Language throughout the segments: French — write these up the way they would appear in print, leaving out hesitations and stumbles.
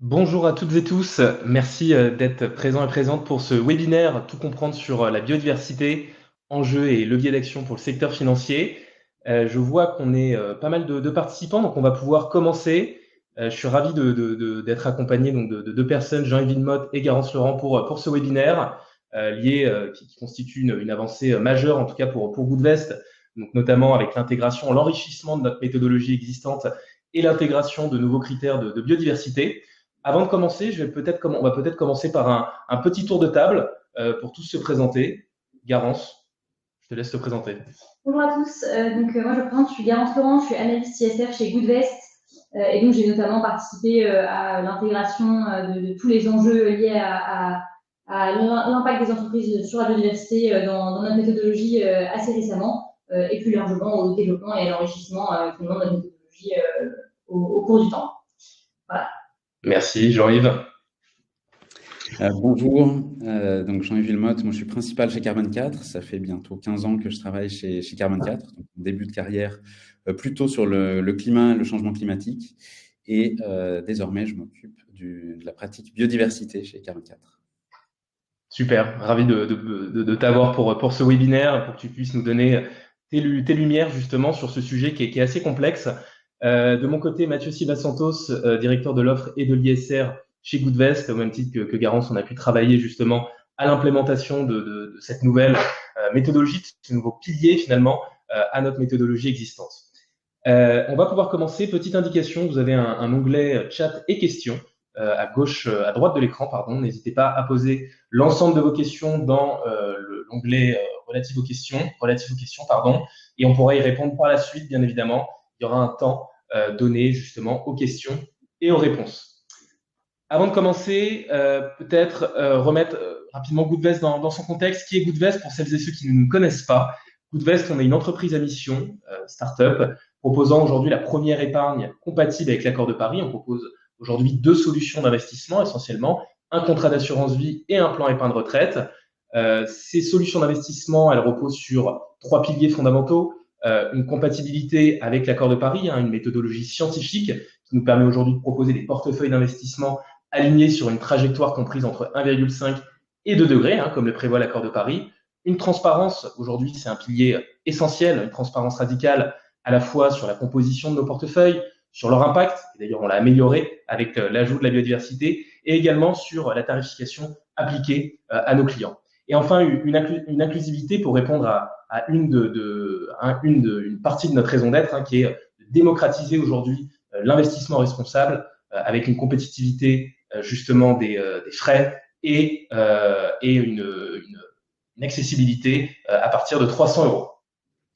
Bonjour à toutes et tous, merci d'être présents et présentes pour ce webinaire Tout comprendre sur la biodiversité, enjeux et leviers d'action pour le secteur financier. Je vois qu'on est pas mal de participants, donc on va pouvoir commencer. Je suis ravi d'être accompagné donc de deux personnes, Jean-Yves Villemotte et Garance Laurent pour ce webinaire qui constitue une avancée majeure en tout cas pour Goodvest, donc notamment avec l'intégration, l'enrichissement de notre méthodologie existante et l'intégration de nouveaux critères de biodiversité. Avant de commencer, on va peut-être commencer par un petit tour de table pour tous se présenter. Garance, je te laisse te présenter. Bonjour à tous. Moi je présente, je suis Garance Laurent, je suis analyste ISR chez Goodvest et donc j'ai notamment participé à l'intégration de tous les enjeux liés à l'impact des entreprises sur la biodiversité dans notre méthodologie assez récemment et plus largement au développement et à l'enrichissement finalement de notre méthodologie au cours du temps. Voilà. Merci Jean-Yves. Bonjour, donc Jean-Yves Villemotte, moi je suis principal chez Carbone 4, ça fait bientôt 15 ans que je travaille chez Carbone 4, donc début de carrière plutôt sur le climat, le changement climatique, et désormais je m'occupe de la pratique biodiversité chez Carbone 4. Super, ravi de t'avoir pour ce webinaire, pour que tu puisses nous donner tes lumières justement sur ce sujet qui est assez complexe. De mon côté, Mathieu Silva Santos, directeur de l'offre et de l'ISR chez Goodvest, au même titre que Garance, on a pu travailler justement à l'implémentation de cette nouvelle méthodologie, de ce nouveau pilier finalement à notre méthodologie existante. On va pouvoir commencer. Petite indication, vous avez un onglet chat et questions à gauche, à droite de l'écran, pardon. N'hésitez pas à poser l'ensemble de vos questions dans l'onglet relatif aux questions, pardon, et on pourra y répondre par la suite, bien évidemment. Il y aura un temps donné justement aux questions et aux réponses. Avant de commencer, peut-être remettre rapidement Goodvest dans son contexte. Qui est Goodvest pour celles et ceux qui ne nous connaissent pas? Goodvest, on est une entreprise à mission, start-up, proposant aujourd'hui la première épargne compatible avec l'accord de Paris. On propose aujourd'hui deux solutions d'investissement essentiellement, un contrat d'assurance vie et un plan épargne retraite. Ces solutions d'investissement, elles reposent sur trois piliers fondamentaux. Une compatibilité avec l'accord de Paris, une méthodologie scientifique qui nous permet aujourd'hui de proposer des portefeuilles d'investissement alignés sur une trajectoire comprise entre 1,5 et 2 degrés, comme le prévoit l'accord de Paris. Une transparence, aujourd'hui, c'est un pilier essentiel, une transparence radicale à la fois sur la composition de nos portefeuilles, sur leur impact, et d'ailleurs on l'a amélioré avec l'ajout de la biodiversité, et également sur la tarification appliquée à nos clients. Et enfin, une inclusivité pour répondre à une partie de notre raison d'être, qui est de démocratiser aujourd'hui l'investissement responsable avec une compétitivité justement des frais et une accessibilité à partir de 300 euros.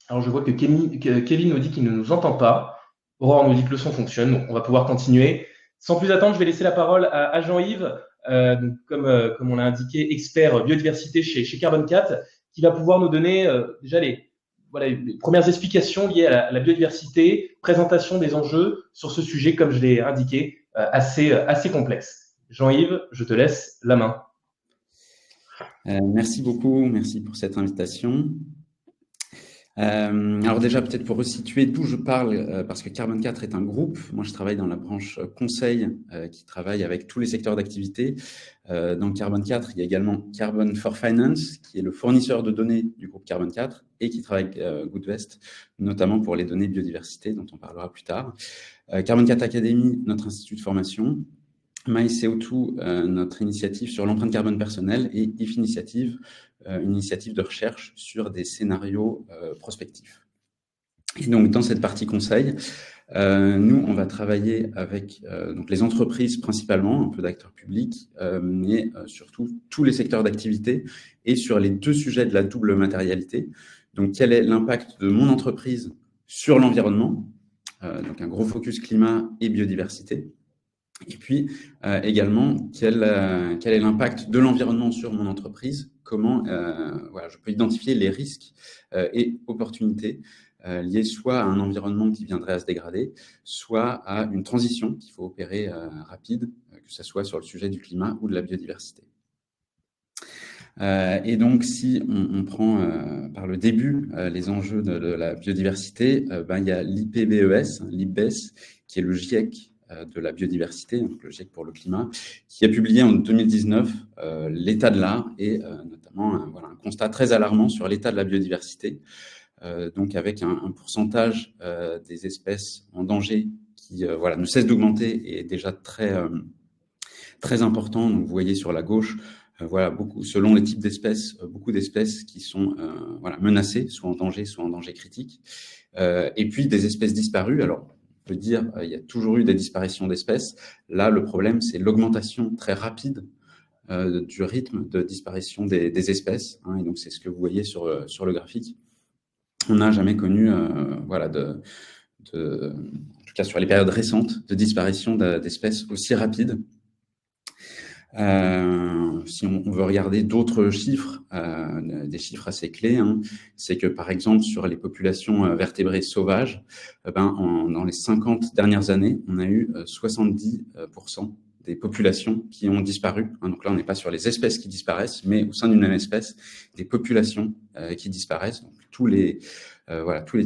Alors je vois que Kevin nous dit qu'il ne nous entend pas. Aurore nous dit que le son fonctionne, donc on va pouvoir continuer. Sans plus attendre, je vais laisser la parole à Jean-Yves, comme on l'a indiqué, expert biodiversité chez Carbone 4, qui va pouvoir nous donner déjà les premières explications liées à la biodiversité, présentation des enjeux sur ce sujet, comme je l'ai indiqué, assez complexe. Jean-Yves, je te laisse la main. Merci beaucoup, merci pour cette invitation. Alors déjà, peut-être pour resituer d'où je parle, parce que Carbone 4 est un groupe. Moi, je travaille dans la branche conseil qui travaille avec tous les secteurs d'activité. Dans Carbone 4, il y a également Carbon for Finance, qui est le fournisseur de données du groupe Carbone 4 et qui travaille avec Goodvest, notamment pour les données biodiversité, dont on parlera plus tard. Carbone 4 Academy, notre institut de formation. MyCO2, notre initiative sur l'empreinte carbone personnelle, et IF Initiative, une initiative de recherche sur des scénarios prospectifs. Et donc, dans cette partie conseil, nous, on va travailler avec donc les entreprises principalement, un peu d'acteurs publics, mais surtout tous les secteurs d'activité et sur les deux sujets de la double matérialité. Donc, quel est l'impact de mon entreprise sur l'environnement? Donc, un gros focus climat et biodiversité. Et puis également, quel est l'impact de l'environnement sur mon entreprise? Comment je peux identifier les risques et opportunités liées soit à un environnement qui viendrait à se dégrader, soit à une transition qu'il faut opérer rapide, que ce soit sur le sujet du climat ou de la biodiversité. Et donc, si on prend par le début les enjeux de la biodiversité, il y a l'IPBES, l'IPBES, qui est le GIEC de la biodiversité, donc le GIEC pour le climat, qui a publié en 2019 l'état de l'art et notamment un constat très alarmant sur l'état de la biodiversité, donc avec un pourcentage des espèces en danger qui ne cesse d'augmenter et est déjà très important. Donc, vous voyez sur la gauche, selon les types d'espèces, beaucoup d'espèces qui sont menacées, soit en danger critique. Et puis des espèces disparues. Alors, on peut dire il y a toujours eu des disparitions d'espèces. Là, le problème, c'est l'augmentation très rapide du rythme de disparition des espèces. Et donc, c'est ce que vous voyez sur le graphique. On n'a jamais connu, en tout cas sur les périodes récentes, de disparition d'espèces aussi rapides. Si on veut regarder d'autres chiffres, des chiffres assez clés, c'est que par exemple sur les populations vertébrées sauvages, dans les 50 dernières années, on a eu 70% des populations qui ont disparu. Donc là, on n'est pas sur les espèces qui disparaissent, mais au sein d'une même espèce, des populations qui disparaissent. Donc tous les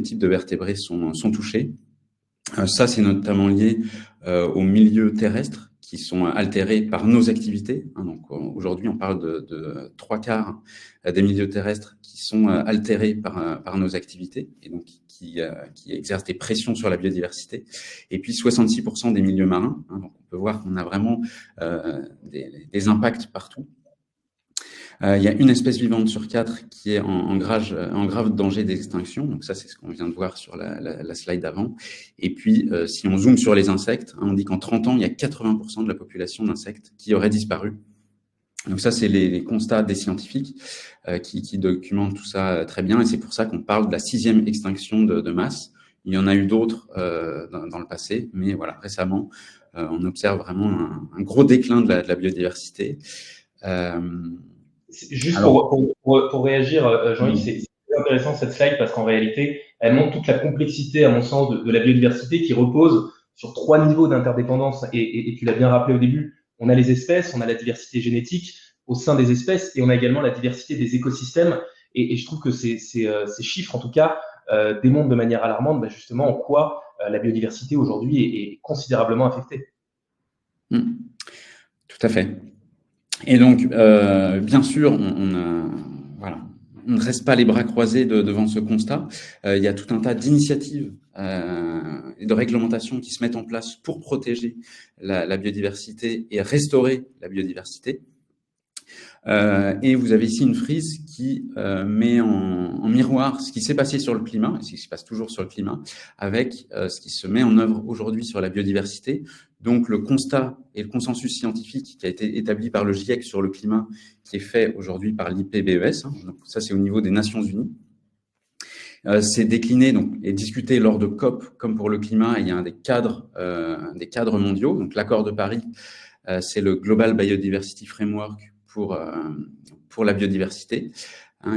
types de vertébrés sont touchés. Ça, c'est notamment lié aux milieux terrestres qui sont altérés par nos activités. Donc aujourd'hui, on parle de 3/4 des milieux terrestres qui sont altérés par nos activités et donc qui exercent des pressions sur la biodiversité. Et puis 66% des milieux marins. Donc on peut voir qu'on a vraiment des impacts partout. Il y a une espèce vivante sur 4 qui est en grave danger d'extinction. Donc ça, c'est ce qu'on vient de voir sur la slide d'avant. Et puis, si on zoome sur les insectes, on dit qu'en 30 ans, il y a 80% de la population d'insectes qui aurait disparu. Donc ça, c'est les constats des scientifiques qui documentent tout ça très bien. Et c'est pour ça qu'on parle de la 6e extinction de masse. Il y en a eu d'autres dans le passé, mais voilà, récemment, on observe vraiment un gros déclin de la biodiversité. Juste pour réagir, Jean-Yves, c'est très intéressant cette slide parce qu'en réalité, elle montre toute la complexité, à mon sens, de la biodiversité qui repose sur 3 niveaux d'interdépendance. Et tu l'as bien rappelé au début, on a les espèces, on a la diversité génétique au sein des espèces et on a également la diversité des écosystèmes. Et je trouve que ces chiffres, en tout cas, démontrent de manière alarmante justement en quoi la biodiversité aujourd'hui est considérablement affectée. Tout à fait. Et donc, bien sûr, on ne reste pas les bras croisés devant ce constat. Il y a tout un tas d'initiatives et de réglementations qui se mettent en place pour protéger la biodiversité et restaurer la biodiversité. Et vous avez ici une frise qui met en miroir ce qui s'est passé sur le climat, et ce qui se passe toujours sur le climat, avec ce qui se met en œuvre aujourd'hui sur la biodiversité. Donc le constat et le consensus scientifique qui a été établi par le GIEC sur le climat, qui est fait aujourd'hui par l'IPBES, donc ça c'est au niveau des Nations Unies. C'est décliné et discuté lors de COP, comme pour le climat, il y a des cadres mondiaux. Donc l'accord de Paris, c'est le Global Biodiversity Framework pour la biodiversité.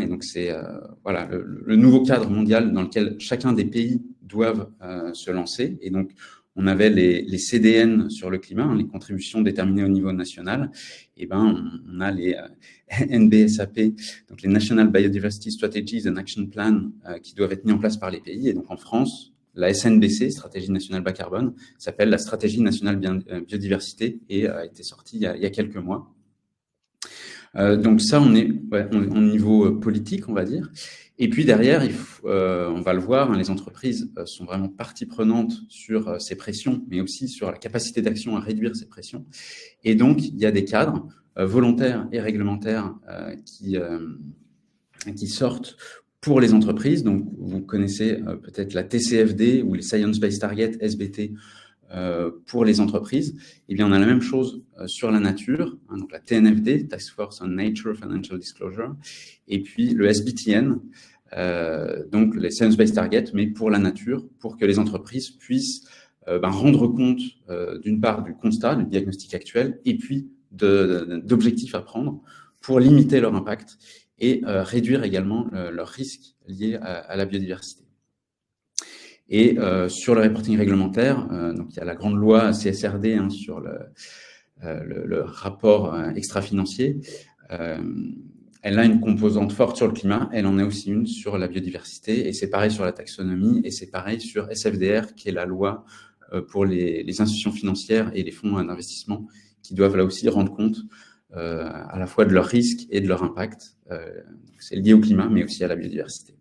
Et donc, c'est le nouveau cadre mondial dans lequel chacun des pays doivent se lancer. Et donc, on avait les CDN sur le climat, les contributions déterminées au niveau national. Et on a les NBSAP, donc les National Biodiversity Strategies and Action Plan, qui doivent être mis en place par les pays. Et donc, en France, la SNBC, Stratégie nationale bas carbone, s'appelle la Stratégie nationale biodiversité et a été sortie il y a quelques mois. Donc ça, on est au niveau politique, on va dire. Et puis derrière, on va le voir, les entreprises sont vraiment partie prenante sur ces pressions, mais aussi sur la capacité d'action à réduire ces pressions. Et donc, il y a des cadres volontaires et réglementaires qui sortent pour les entreprises. Donc, vous connaissez peut-être la TCFD ou les Science Based Targets, SBT, pour les entreprises. Eh bien, on a la même chose sur la nature, donc la TNFD, Task Force on Nature Financial Disclosure, et puis le SBTN, donc les Science Based Targets, mais pour la nature, pour que les entreprises puissent rendre compte d'une part du constat, du diagnostic actuel, et puis d'objectifs à prendre pour limiter leur impact et réduire également leurs risques liés à la biodiversité. Et sur le reporting réglementaire, donc il y a la grande loi CSRD sur le rapport extra-financier. Elle a une composante forte sur le climat, elle en a aussi une sur la biodiversité, et c'est pareil sur la taxonomie, et c'est pareil sur SFDR, qui est la loi pour les institutions financières et les fonds d'investissement qui doivent là aussi rendre compte à la fois de leurs risques et de leur impact. C'est lié au climat, mais aussi à la biodiversité.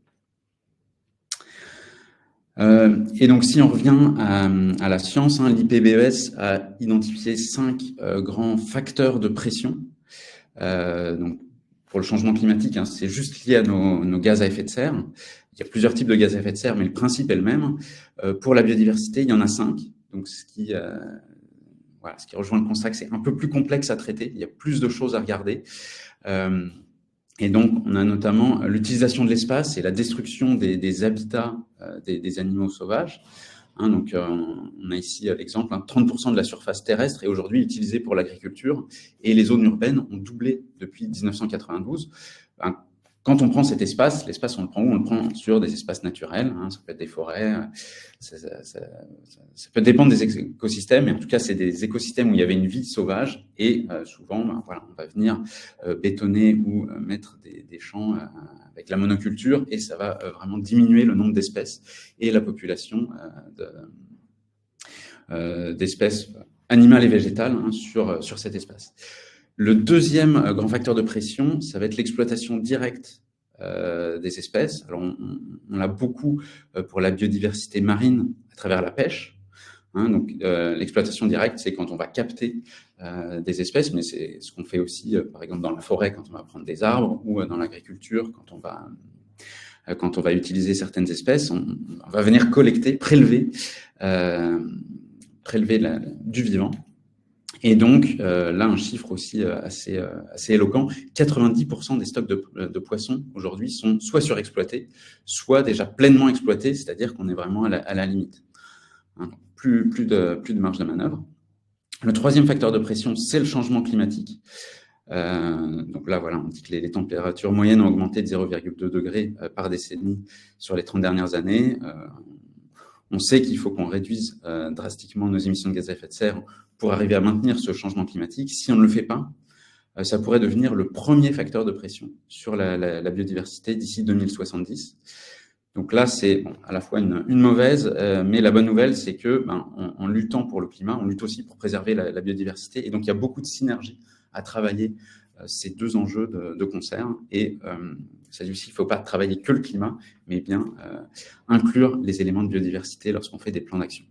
Et donc, si on revient à la science, l'IPBES a identifié 5 grands facteurs de pression. Donc, pour le changement climatique, c'est juste lié à nos gaz à effet de serre. Il y a plusieurs types de gaz à effet de serre, mais le principe est le même. Pour la biodiversité, il y en a 5. Donc, ce qui rejoint le constat que c'est un peu plus complexe à traiter. Il y a plus de choses à regarder. Et donc, on a notamment l'utilisation de l'espace et la destruction des habitats des animaux sauvages. Donc, on a ici l'exemple, 30% de la surface terrestre est aujourd'hui utilisée pour l'agriculture et les zones urbaines ont doublé depuis 1992. Quand on prend cet espace, l'espace, on le prend où? On le prend sur des espaces naturels, ça peut être des forêts, ça peut dépendre des écosystèmes, mais en tout cas, c'est des écosystèmes où il y avait une vie sauvage et souvent, on va venir bétonner ou mettre des champs avec la monoculture et ça va vraiment diminuer le nombre d'espèces et la population d'espèces animales et végétales sur cet espace. Le deuxième grand facteur de pression, ça va être l'exploitation directe des espèces. Alors, on l'a beaucoup pour la biodiversité marine à travers la pêche. Donc, l'exploitation directe, c'est quand on va capter des espèces, mais c'est ce qu'on fait aussi, par exemple, dans la forêt, quand on va prendre des arbres, ou dans l'agriculture, quand on va utiliser certaines espèces, on va venir collecter, prélever du vivant. Et donc, là, un chiffre aussi assez éloquent, 90% des stocks de poissons aujourd'hui sont soit surexploités, soit déjà pleinement exploités, c'est-à-dire qu'on est vraiment à la limite. Plus de marge de manœuvre. Le troisième facteur de pression, c'est le changement climatique. Donc là, on dit que les températures moyennes ont augmenté de 0,2 degrés par décennie sur les 30 dernières années. On sait qu'il faut qu'on réduise drastiquement nos émissions de gaz à effet de serre pour arriver à maintenir ce changement climatique. Si on ne le fait pas, ça pourrait devenir le premier facteur de pression sur la biodiversité d'ici 2070. Donc là, c'est à la fois une mauvaise, mais la bonne nouvelle, c'est que en luttant pour le climat, on lutte aussi pour préserver la biodiversité. Et donc, il y a beaucoup de synergie à travailler ces deux enjeux de concert. Et ça dit aussi qu'il ne faut pas travailler que le climat, mais bien inclure les éléments de biodiversité lorsqu'on fait des plans d'action.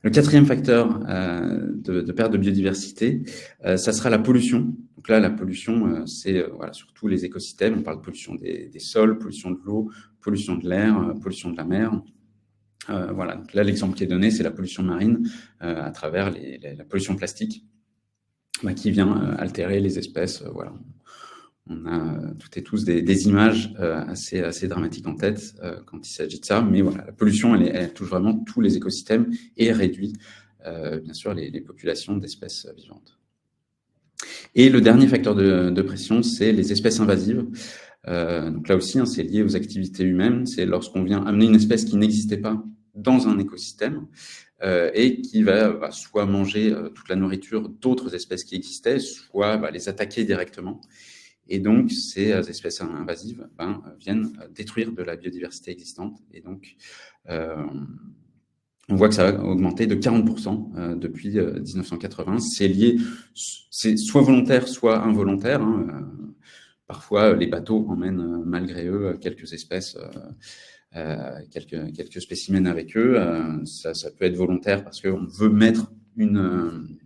Le quatrième facteur de perte de biodiversité, ça sera la pollution. Donc là, la pollution, c'est sur tous les écosystèmes. On parle de pollution des sols, pollution de l'eau, pollution de l'air, pollution de la mer. Donc là, l'exemple qui est donné, c'est la pollution marine à travers la pollution plastique qui vient altérer les espèces. On a toutes et tous des images assez dramatiques en tête quand il s'agit de ça. Mais la pollution, elle touche vraiment tous les écosystèmes et réduit, bien sûr, les populations d'espèces vivantes. Et le dernier facteur de pression, c'est les espèces invasives. Donc là aussi, c'est lié aux activités humaines. C'est lorsqu'on vient amener une espèce qui n'existait pas dans un écosystème et qui va soit manger toute la nourriture d'autres espèces qui existaient, soit les attaquer directement. Et donc, ces espèces invasives viennent détruire de la biodiversité existante. Et donc, on voit que ça a augmenté de 40% depuis 1980. C'est lié, c'est soit volontaire, soit involontaire. Parfois, les bateaux emmènent malgré eux quelques espèces, quelques spécimens avec eux. Ça peut être volontaire parce qu'on veut mettre une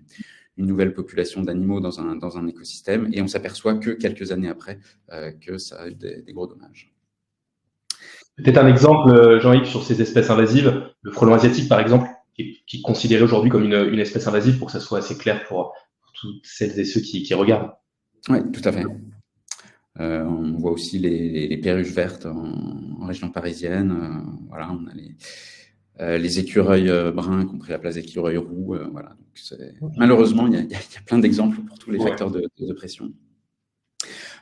nouvelle population d'animaux dans un écosystème et on s'aperçoit que quelques années après que ça a eu des gros dommages. Peut-être un exemple, Jean-Yves, sur ces espèces invasives, le frelon asiatique par exemple, qui est considéré aujourd'hui comme une espèce invasive pour que ça soit assez clair pour toutes celles et ceux qui regardent. Oui, tout à fait. On voit aussi les perruches vertes en région parisienne. On a les écureuils bruns, y compris la place d'écureuils roux. Donc malheureusement, il y a plein d'exemples pour tous les facteurs de pression.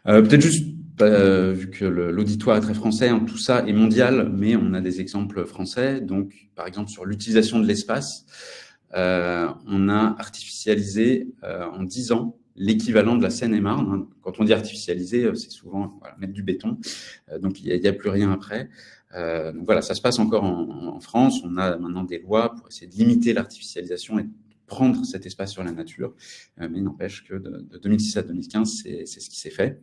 Peut-être juste, vu que l'auditoire est très français, tout ça est mondial, mais on a des exemples français. Donc, par exemple, sur l'utilisation de l'espace, on a artificialisé en 10 ans l'équivalent de la Seine-et-Marne. Quand on dit artificialiser, c'est souvent mettre du béton. Donc, il n'y a plus rien après. Donc voilà, ça se passe encore en France. On a maintenant des lois pour essayer de limiter l'artificialisation et de prendre cet espace sur la nature. Mais il n'empêche que de 2006 à 2015, c'est ce qui s'est fait.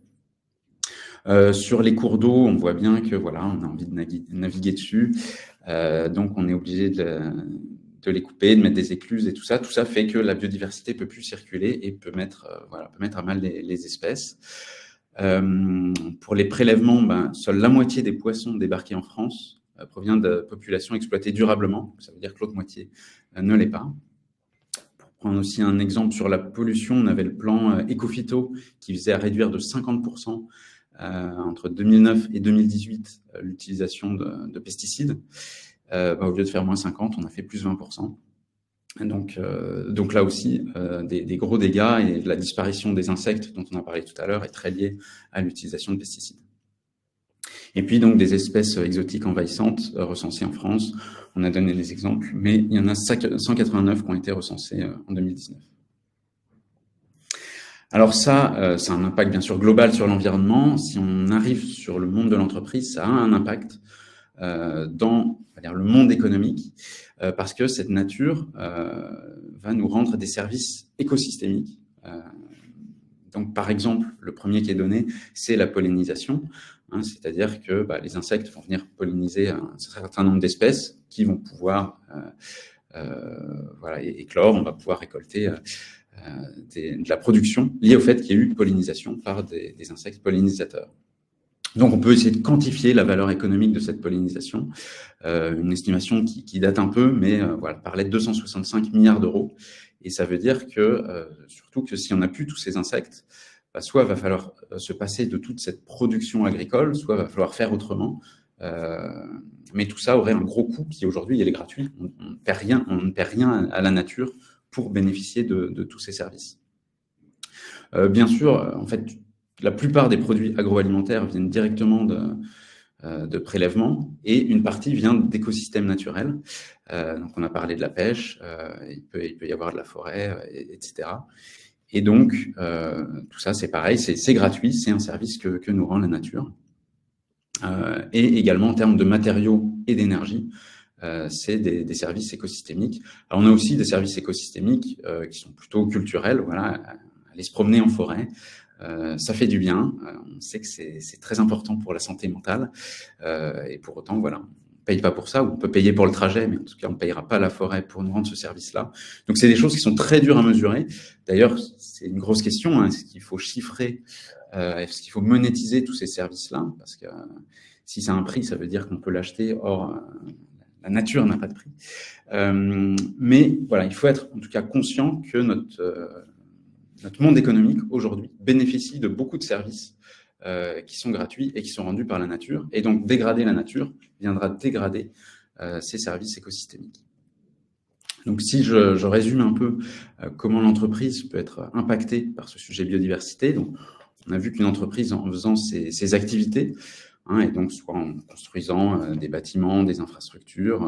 Sur les cours d'eau, on voit bien que voilà, on a envie de naviguer dessus. Donc on est obligé de les couper, de mettre des écluses et tout ça. Tout ça fait que la biodiversité peut plus circuler et peut mettre à mal les espèces. Pour les prélèvements, seule la moitié des poissons débarqués en France provient de populations exploitées durablement. Ça veut dire que l'autre moitié ne l'est pas. Pour prendre aussi un exemple sur la pollution, on avait le plan Ecophyto qui visait à réduire de 50% entre 2009 et 2018 l'utilisation de pesticides. Au lieu de faire moins 50, on a fait plus 20%. Donc là aussi, des gros dégâts et la disparition des insectes dont on a parlé tout à l'heure est très liée à l'utilisation de pesticides. Et puis donc des espèces exotiques envahissantes recensées en France. On a donné des exemples, mais il y en a 189 qui ont été recensés en 2019. Alors ça, c'est un impact bien sûr global sur l'environnement. Si on arrive sur le monde de l'entreprise, ça a un impact dans le monde économique, parce que cette nature va nous rendre des services écosystémiques. Donc, par exemple, le premier qui est donné, c'est la pollinisation, c'est-à-dire que les insectes vont venir polliniser un certain nombre d'espèces qui vont pouvoir éclore. On va pouvoir récolter de la production liée au fait qu'il y a eu pollinisation par des insectes pollinisateurs. Donc, on peut essayer de quantifier la valeur économique de cette pollinisation. Une estimation qui date un peu, mais parlait de 265 milliards d'euros. Et ça veut dire que, surtout que si on n'a plus tous ces insectes, soit va falloir se passer de toute cette production agricole, soit va falloir faire autrement. Mais tout ça aurait un gros coût qui, aujourd'hui, il est gratuit. On ne perd rien à la nature pour bénéficier de tous ces services. Bien sûr, en fait, la plupart des produits agroalimentaires viennent directement de prélèvements et une partie vient d'écosystèmes naturels. Donc, on a parlé de la pêche, il peut y avoir de la forêt, etc. Et donc, tout ça, c'est pareil, c'est gratuit, c'est un service que nous rend la nature. Et également, en termes de matériaux et d'énergie, c'est des services écosystémiques. Alors, on a aussi des services écosystémiques qui sont plutôt culturels, aller se promener en forêt. Ça fait du bien, on sait que c'est très important pour la santé mentale, et pour autant, on ne paye pas pour ça, ou on peut payer pour le trajet, mais en tout cas, on ne payera pas la forêt pour nous rendre ce service-là. Donc, c'est des choses qui sont très dures à mesurer. D'ailleurs, c'est une grosse question, est-ce qu'il faut chiffrer, est-ce qu'il faut monétiser tous ces services-là? Parce que si ça a un prix, ça veut dire qu'on peut l'acheter, or, la nature n'a pas de prix. Mais voilà, il faut être en tout cas conscient que notre monde économique, aujourd'hui, bénéficie de beaucoup de services qui sont gratuits et qui sont rendus par la nature. Et donc, dégrader la nature viendra dégrader ces services écosystémiques. Donc, si je résume un peu comment l'entreprise peut être impactée par ce sujet biodiversité, donc, on a vu qu'une entreprise, en faisant ses activités, et donc soit en construisant des bâtiments, des infrastructures,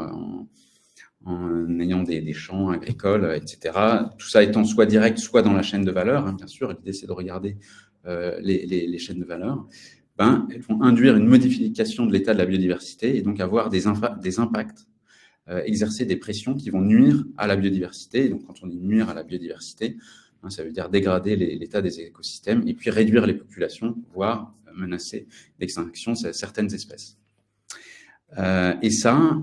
en ayant des champs agricoles, etc. Tout ça étant soit direct, soit dans la chaîne de valeur. Bien sûr, l'idée, c'est de regarder les chaînes de valeur. Elles vont induire une modification de l'état de la biodiversité et donc avoir des impacts, exercer des pressions qui vont nuire à la biodiversité. Et donc, quand on dit nuire à la biodiversité, ça veut dire dégrader l'état des écosystèmes et puis réduire les populations, voire menacer d'extinction certaines espèces. Et ça...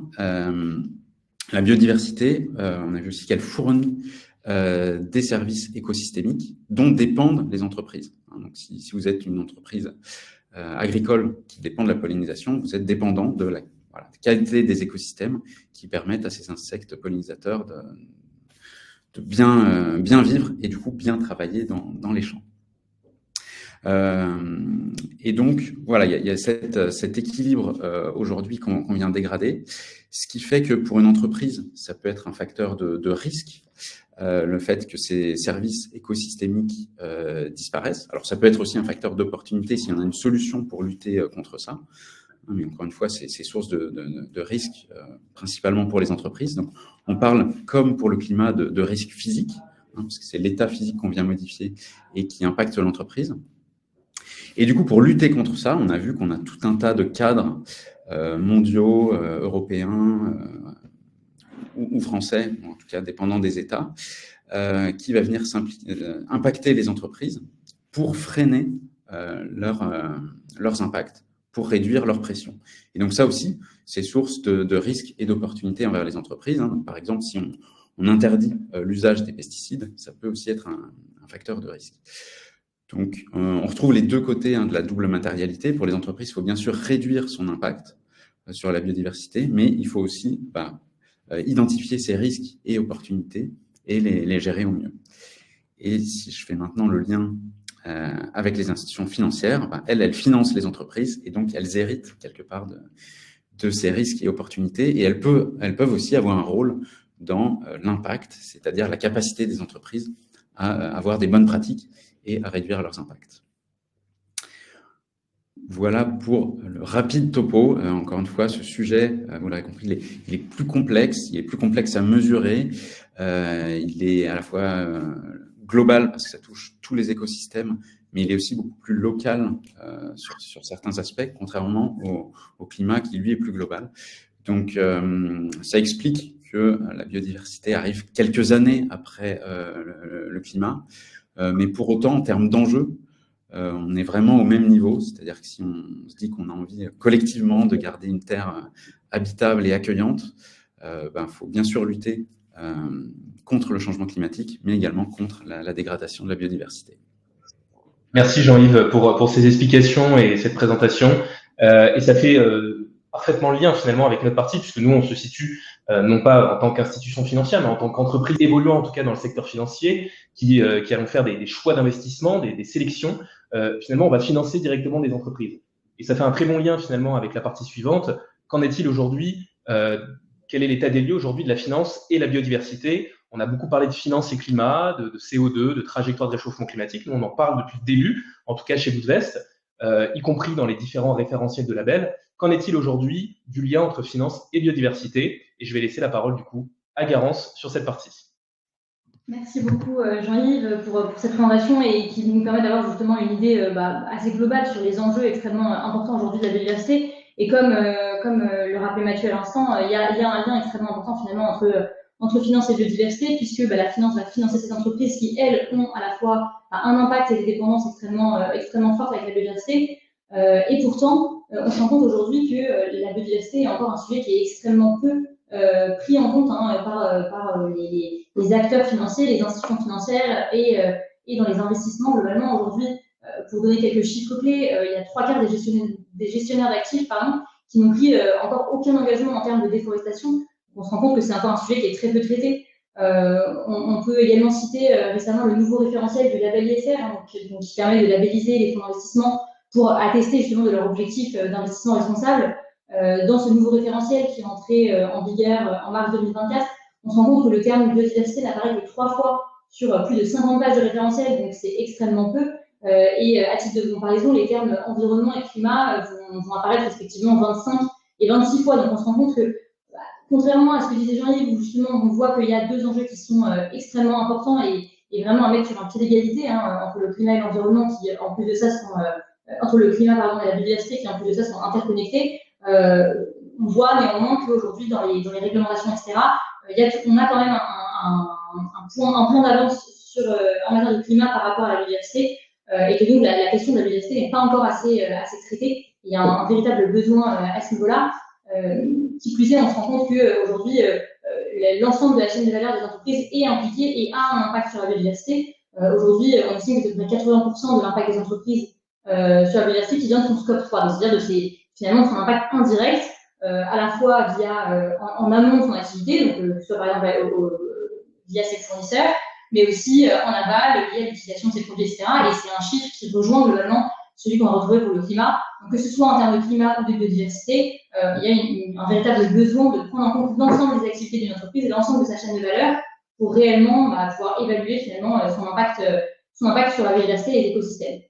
La biodiversité, on a vu aussi qu'elle fournit des services écosystémiques dont dépendent les entreprises. Donc, si vous êtes une entreprise agricole qui dépend de la pollinisation, vous êtes dépendant de la qualité des écosystèmes qui permettent à ces insectes pollinisateurs de bien vivre et du coup bien travailler dans les champs. Et donc, il y a cet équilibre aujourd'hui qu'on vient dégrader, ce qui fait que pour une entreprise, ça peut être un facteur de risque, le fait que ces services écosystémiques disparaissent. Alors, ça peut être aussi un facteur d'opportunité si on a une solution pour lutter contre ça. Mais encore une fois, c'est source de risque, principalement pour les entreprises. Donc, on parle, comme pour le climat, de risque physique, parce que c'est l'état physique qu'on vient modifier et qui impacte l'entreprise. Et du coup, pour lutter contre ça, on a vu qu'on a tout un tas de cadres mondiaux, européens ou français, en tout cas dépendant des États, qui va venir impacter les entreprises pour freiner leurs impacts, pour réduire leur pression. Et donc ça aussi, c'est source de risques et d'opportunités envers les entreprises. Donc, par exemple, si on interdit l'usage des pesticides, ça peut aussi être un facteur de risque. Donc, on retrouve les deux côtés de la double matérialité. Pour les entreprises, il faut bien sûr réduire son impact sur la biodiversité, mais il faut aussi identifier ces risques et opportunités et les gérer au mieux. Et si je fais maintenant le lien avec les institutions financières, elles financent les entreprises et donc elles héritent quelque part de ces risques et opportunités, et elles peuvent aussi avoir un rôle dans l'impact, c'est-à-dire la capacité des entreprises à avoir des bonnes pratiques et à réduire leurs impacts. Voilà pour le rapide topo. Encore une fois, ce sujet, vous l'avez compris, il est plus complexe, il est plus complexe à mesurer. Il est à la fois global parce que ça touche tous les écosystèmes, mais il est aussi beaucoup plus local sur certains aspects, contrairement au climat qui, lui, est plus global. Donc, ça explique que la biodiversité arrive quelques années après le climat, mais pour autant, en termes d'enjeux, on est vraiment au même niveau, c'est-à-dire que si on se dit qu'on a envie collectivement de garder une terre habitable et accueillante, faut bien sûr lutter contre le changement climatique, mais également contre la dégradation de la biodiversité. Merci Jean-Yves pour ces explications et cette présentation. Et ça fait parfaitement lien finalement avec notre partie, puisque nous on se situe non pas en tant qu'institution financière, mais en tant qu'entreprise évoluant en tout cas dans le secteur financier, qui allons faire des choix d'investissement, des sélections. Finalement, on va financer directement des entreprises. Et ça fait un très bon lien finalement avec la partie suivante. Qu'en est-il aujourd'hui quel est l'état des lieux aujourd'hui de la finance et la biodiversité? On a beaucoup parlé de finance et climat, de CO2, de trajectoire de réchauffement climatique. Nous, on en parle depuis le début, en tout cas chez Goodvest, y compris dans les différents référentiels de labels. Qu'en est-il aujourd'hui du lien entre finance et biodiversité? Et je vais laisser la parole du coup à Garance sur cette partie. Merci beaucoup Jean-Yves pour cette présentation et qui nous permet d'avoir justement une idée assez globale sur les enjeux extrêmement importants aujourd'hui de la biodiversité. Et comme le rappelait Mathieu à l'instant, il y a un lien extrêmement important finalement entre finance et biodiversité, puisque la finance va financer ces entreprises qui, elles, ont à la fois un impact et des dépendances extrêmement fortes avec la biodiversité. Et pourtant, on se rend compte aujourd'hui que la biodiversité est encore un sujet qui est extrêmement peu pris en compte par les acteurs financiers, les institutions financières et dans les investissements globalement aujourd'hui. Pour donner quelques chiffres clés, il y a 3/4 des gestionnaires d'actifs qui n'ont pris encore aucun engagement en termes de déforestation. On se rend compte que c'est encore un sujet qui est très peu traité. On peut également citer récemment le nouveau référentiel du label ISR, qui permet de labelliser les fonds d'investissement pour attester justement de leur objectif d'investissement responsable. Dans ce nouveau référentiel qui est entré en vigueur en mars 2024, on se rend compte que le terme biodiversité n'apparaît que 3 fois sur plus de 50 pages de référentiel, donc c'est extrêmement peu. Et à titre de comparaison, les termes environnement et climat vont apparaître respectivement 25 et 26 fois. Donc on se rend compte que, contrairement à ce que disait Jean-Yves, où justement on voit qu'il y a deux enjeux qui sont extrêmement importants et vraiment à mettre sur un pied d'égalité entre le climat et l'environnement, qui en plus de ça sont entre le climat et la biodiversité, qui en plus de ça sont interconnectés. On voit néanmoins qu'aujourd'hui, dans les réglementations, etc., on a quand même un plan d'avance en matière de climat par rapport à la biodiversité, et que donc la question de la biodiversité n'est pas encore assez traitée. Il y a un véritable besoin à ce niveau-là. Qui plus est, on se rend compte qu'aujourd'hui, l'ensemble de la chaîne de valeur des entreprises est impliqué et a un impact sur la biodiversité. Aujourd'hui, on estime que c'est 80% de l'impact des entreprises sur la biodiversité qui vient de son scope 3, donc c'est-à-dire finalement son impact indirect, à la fois via en amont de son activité, donc que ce soit par exemple via ses fournisseurs, mais aussi en aval via l'utilisation de ses produits, etc. Et c'est un chiffre qui rejoint globalement celui qu'on a retrouvé pour le climat. Donc, que ce soit en termes de climat ou de biodiversité, il y a un véritable besoin de prendre en compte l'ensemble des activités d'une entreprise et l'ensemble de sa chaîne de valeur pour réellement pouvoir évaluer finalement son impact sur la biodiversité et les écosystèmes.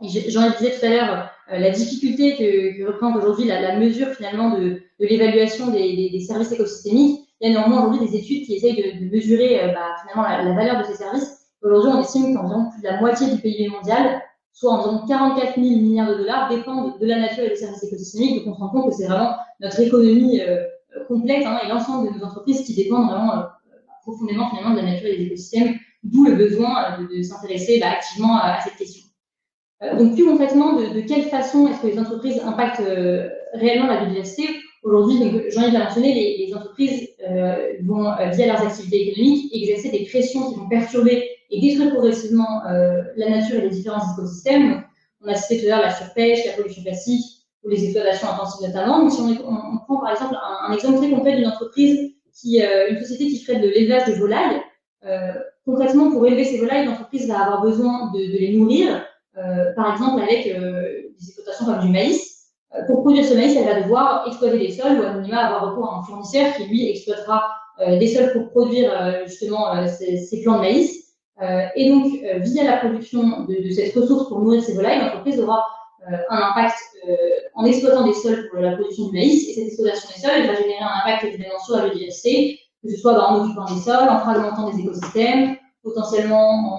Et j'en disais tout à l'heure la difficulté que représente aujourd'hui la mesure finalement de l'évaluation des services écosystémiques. Il y a néanmoins aujourd'hui des études qui essayent de mesurer finalement la valeur de ces services. Aujourd'hui, on estime qu'environ plus de la moitié du PIB mondial soit environ 44 000 milliards de dollars, dépendent de la nature et des services écosystémiques. Donc on se rend compte que c'est vraiment notre économie complète et l'ensemble de nos entreprises qui dépendent vraiment profondément finalement de la nature et des écosystèmes, d'où le besoin de s'intéresser activement à cette question. Donc plus concrètement, de quelle façon est-ce que les entreprises impactent réellement la biodiversité? Aujourd'hui, Jean-Yves l'a mentionné, les entreprises vont, via leurs activités économiques, exercer des pressions qui vont perturber et détruire progressivement la nature et les différents écosystèmes. Donc, on a cité tout à l'heure la surpêche, la pollution plastique ou les exploitations intensives notamment. Donc, si on prend par exemple un exemple très concret d'une entreprise, une société qui ferait de l'élevage de volailles, concrètement, pour élever ces volailles, l'entreprise va avoir besoin de les nourrir, par exemple avec des exploitations comme du maïs. Pour produire ce maïs, elle va devoir exploiter des sols ou à minima avoir recours à un fournisseur qui, lui, exploitera des sols pour produire justement ces plants de maïs. Et donc, via la production de cette ressource pour nourrir ces volailles, l'entreprise aura un impact en exploitant des sols pour la production du maïs. Et cette exploitation des sols, elle va générer un impact évidemment sur la biodiversité, que ce soit en occupant des sols, en fragmentant des écosystèmes, potentiellement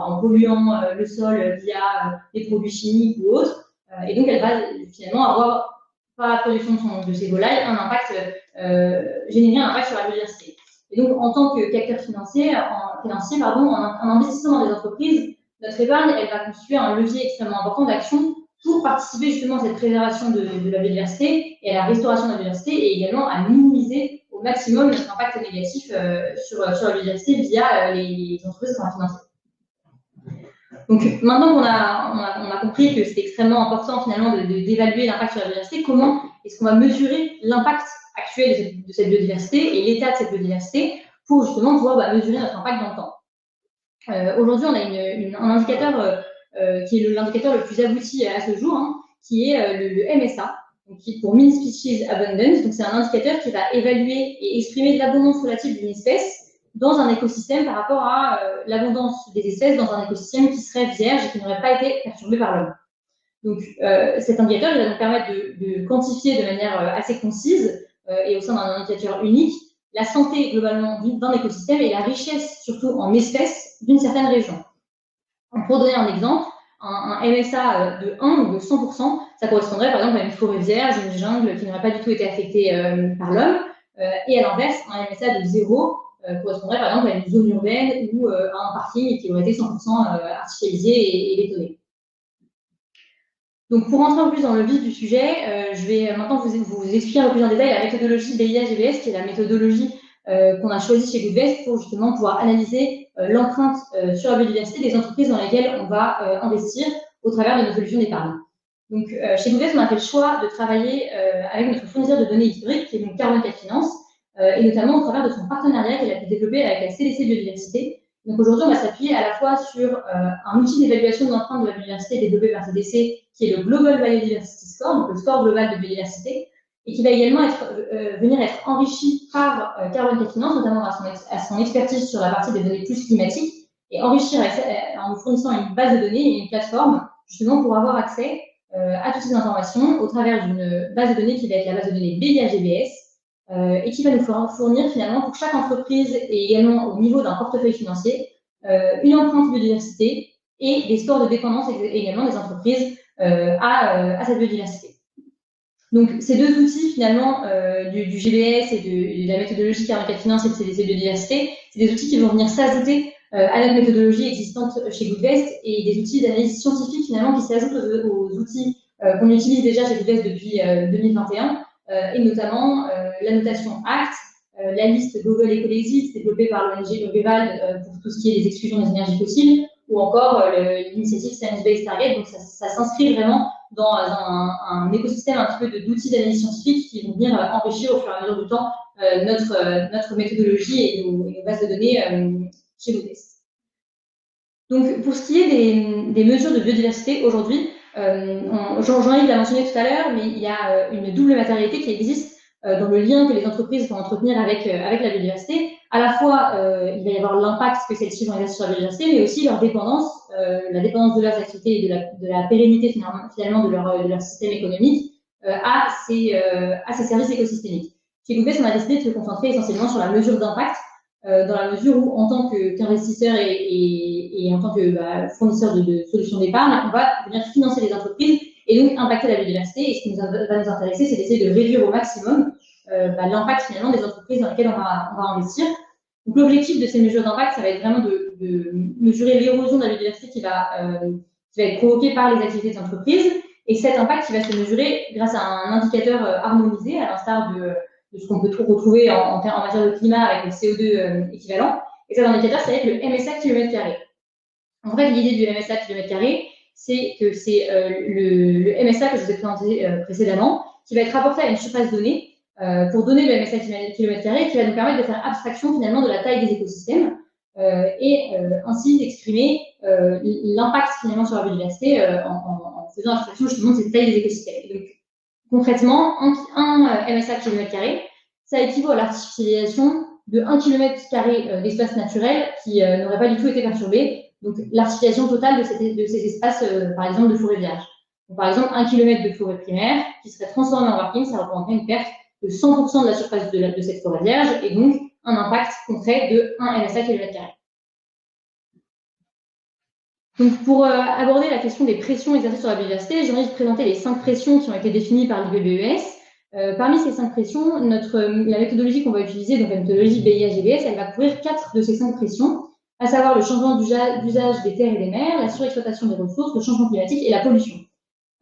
en polluant le sol via des produits chimiques ou autres. Et donc, elle va finalement avoir, par la production de ces volailles, générer un impact sur la biodiversité. Et donc, en tant qu'acteur financier, en investissant dans des entreprises, notre épargne, elle va constituer un levier extrêmement important d'action pour participer justement à cette préservation de la biodiversité et à la restauration de la biodiversité et également à minimiser au maximum notre impact négatif sur la biodiversité via les entreprises qu'on va financer. Donc, maintenant qu'on a compris que c'est extrêmement important finalement d'évaluer l'impact sur la biodiversité, comment est-ce qu'on va mesurer l'impact actuel de cette biodiversité et l'état de cette biodiversité pour justement pouvoir mesurer notre impact dans le temps. Aujourd'hui, on a un indicateur qui est l'indicateur le plus abouti à ce jour, qui est le MSA, donc qui est pour Mean Species Abundance. Donc, c'est un indicateur qui va évaluer et exprimer l'abondance relative d'une espèce dans un écosystème par rapport à l'abondance des espèces dans un écosystème qui serait vierge et qui n'aurait pas été perturbé par l'homme. Donc, cet indicateur, il va nous permettre de quantifier de manière assez concise et au sein d'un indicateur unique la santé globalement d'un écosystème et la richesse, surtout en espèces, d'une certaine région. Donc, pour donner un exemple, un MSA de 1 ou de 100%, ça correspondrait par exemple à une forêt vierge, une jungle qui n'aurait pas du tout été affectée par l'homme. Et à l'inverse, un MSA de 0 correspondrait par exemple à une zone urbaine ou à un parking qui aurait été 100% artificialisé et bétonné. Donc, pour rentrer un peu plus dans le vif du sujet, je vais maintenant vous expliquer un peu plus en détail la méthodologie BIA-GBS, qui est la méthodologie qu'on a choisie chez Goodvest pour justement pouvoir analyser l'empreinte sur la biodiversité des entreprises dans lesquelles on va investir au travers de nos solutions d'épargne. Donc, chez Goodvest, on a fait le choix de travailler avec notre fournisseur de données historiques, qui est donc Carbon 4 Finance, et notamment au travers de son partenariat qu'elle a pu développer avec la CDC Biodiversité. Donc aujourd'hui, on va s'appuyer à la fois sur un outil d'évaluation de l'empreinte de la biodiversité développé par CDC, qui est le Global Biodiversity Score, donc le score global de biodiversité, et qui va également venir être enrichi par Carbon 4 Finance, notamment à son expertise sur la partie des données plus climatiques, et enrichir en nous fournissant une base de données et une plateforme, justement pour avoir accès à toutes ces informations au travers d'une base de données qui va être la base de données BIA-GBS, et qui va nous fournir finalement pour chaque entreprise et également au niveau d'un portefeuille financier une empreinte biodiversité et des scores de dépendance également des entreprises à cette biodiversité. Donc ces deux outils finalement du GBS et de la méthodologie Carbon 4 Finance et de CDC Biodiversité, c'est des outils qui vont venir s'ajouter à notre méthodologie existante chez Goodvest et des outils d'analyse scientifique finalement qui s'ajoutent aux outils qu'on utilise déjà chez Goodvest depuis 2021. Et notamment la notation ACT, la liste Global Ecology développée par l'ONG L'Oréal pour tout ce qui est les exclusions des énergies fossiles, ou encore l'initiative Science Based Target. Donc ça s'inscrit vraiment dans un écosystème un petit peu d'outils d'analyse scientifique qui vont venir enrichir au fur et à mesure du temps notre méthodologie et nos bases de données chez Goodvest. Donc pour ce qui est des mesures de biodiversité aujourd'hui, Jean-Yves l'a mentionné tout à l'heure, mais il y a une double matérialité qui existe dans le lien que les entreprises vont entretenir avec la biodiversité. À la fois, il va y avoir l'impact que celles-ci vont exercer sur la biodiversité, mais aussi leur dépendance, la dépendance de leurs activités et de la pérennité finalement de leur système économique à ces services écosystémiques. Chez Goodvest, on a décidé de se concentrer essentiellement sur la mesure d'impact dans la mesure où, en tant qu'investisseur et en tant que fournisseur de solutions d'épargne, on va venir financer les entreprises et donc impacter la biodiversité. Et ce qui va nous intéresser, c'est d'essayer de réduire au maximum l'impact finalement des entreprises dans lesquelles on va investir. Donc l'objectif de ces mesures d'impact, ça va être vraiment de mesurer l'érosion de la biodiversité qui va être provoquée par les activités des entreprises, et cet impact qui va se mesurer grâce à un indicateur harmonisé, à l'instar de ce qu'on peut retrouver en matière de climat avec le CO2 équivalent. Et cet indicateur, ça va être le MSA km². En fait, l'idée du MSA km², c'est que c'est le MSA que je vous ai présenté précédemment, qui va être rapporté à une surface donnée pour donner le MSA km², qui va nous permettre de faire abstraction finalement de la taille des écosystèmes et ainsi d'exprimer l'impact finalement sur la biodiversité en faisant abstraction justement de cette taille des écosystèmes. Et donc, concrètement, un MSA km², ça équivaut à l'artificialisation de 1 km² d'espace naturel qui n'aurait pas du tout été perturbé. Donc, l'artificialisation totale de ces espaces, par exemple, de forêt vierge. Donc, par exemple, 1 km de forêt primaire qui serait transformé en parking, ça représenterait une perte de 100% de la surface de cette forêt vierge et donc un impact concret de 1 MSA km². Donc, pour aborder la question des pressions exercées sur la biodiversité, j'ai envie de présenter les 5 pressions qui ont été définies par l'IPBES. Parmi ces 5 pressions, la méthodologie qu'on va utiliser, donc la méthodologie BIA-GBS, elle va couvrir 4 de ces 5 pressions, à savoir le changement d'usage des terres et des mers, la surexploitation des ressources, le changement climatique et la pollution.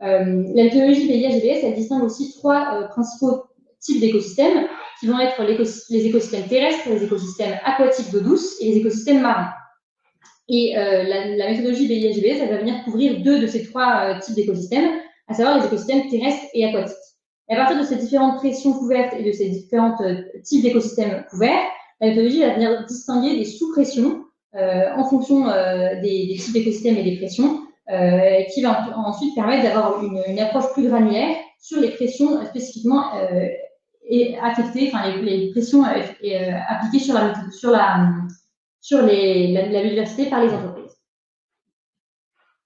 La méthodologie BIA-GBS, elle distingue aussi 3 principaux types d'écosystèmes, qui vont être les écosystèmes terrestres, les écosystèmes aquatiques d'eau douce et les écosystèmes marins. Et la méthodologie BIA-GBS, elle va venir couvrir 2 de ces 3 types d'écosystèmes, à savoir les écosystèmes terrestres et aquatiques. Et à partir de ces différentes pressions couvertes et de ces différents types d'écosystèmes couverts, la méthodologie va venir distinguer des sous-pressions en fonction des types d'écosystèmes et des pressions, qui va ensuite permettre d'avoir une approche plus granulaire sur les pressions spécifiquement affectées, enfin les pressions appliquées sur la biodiversité par les entreprises.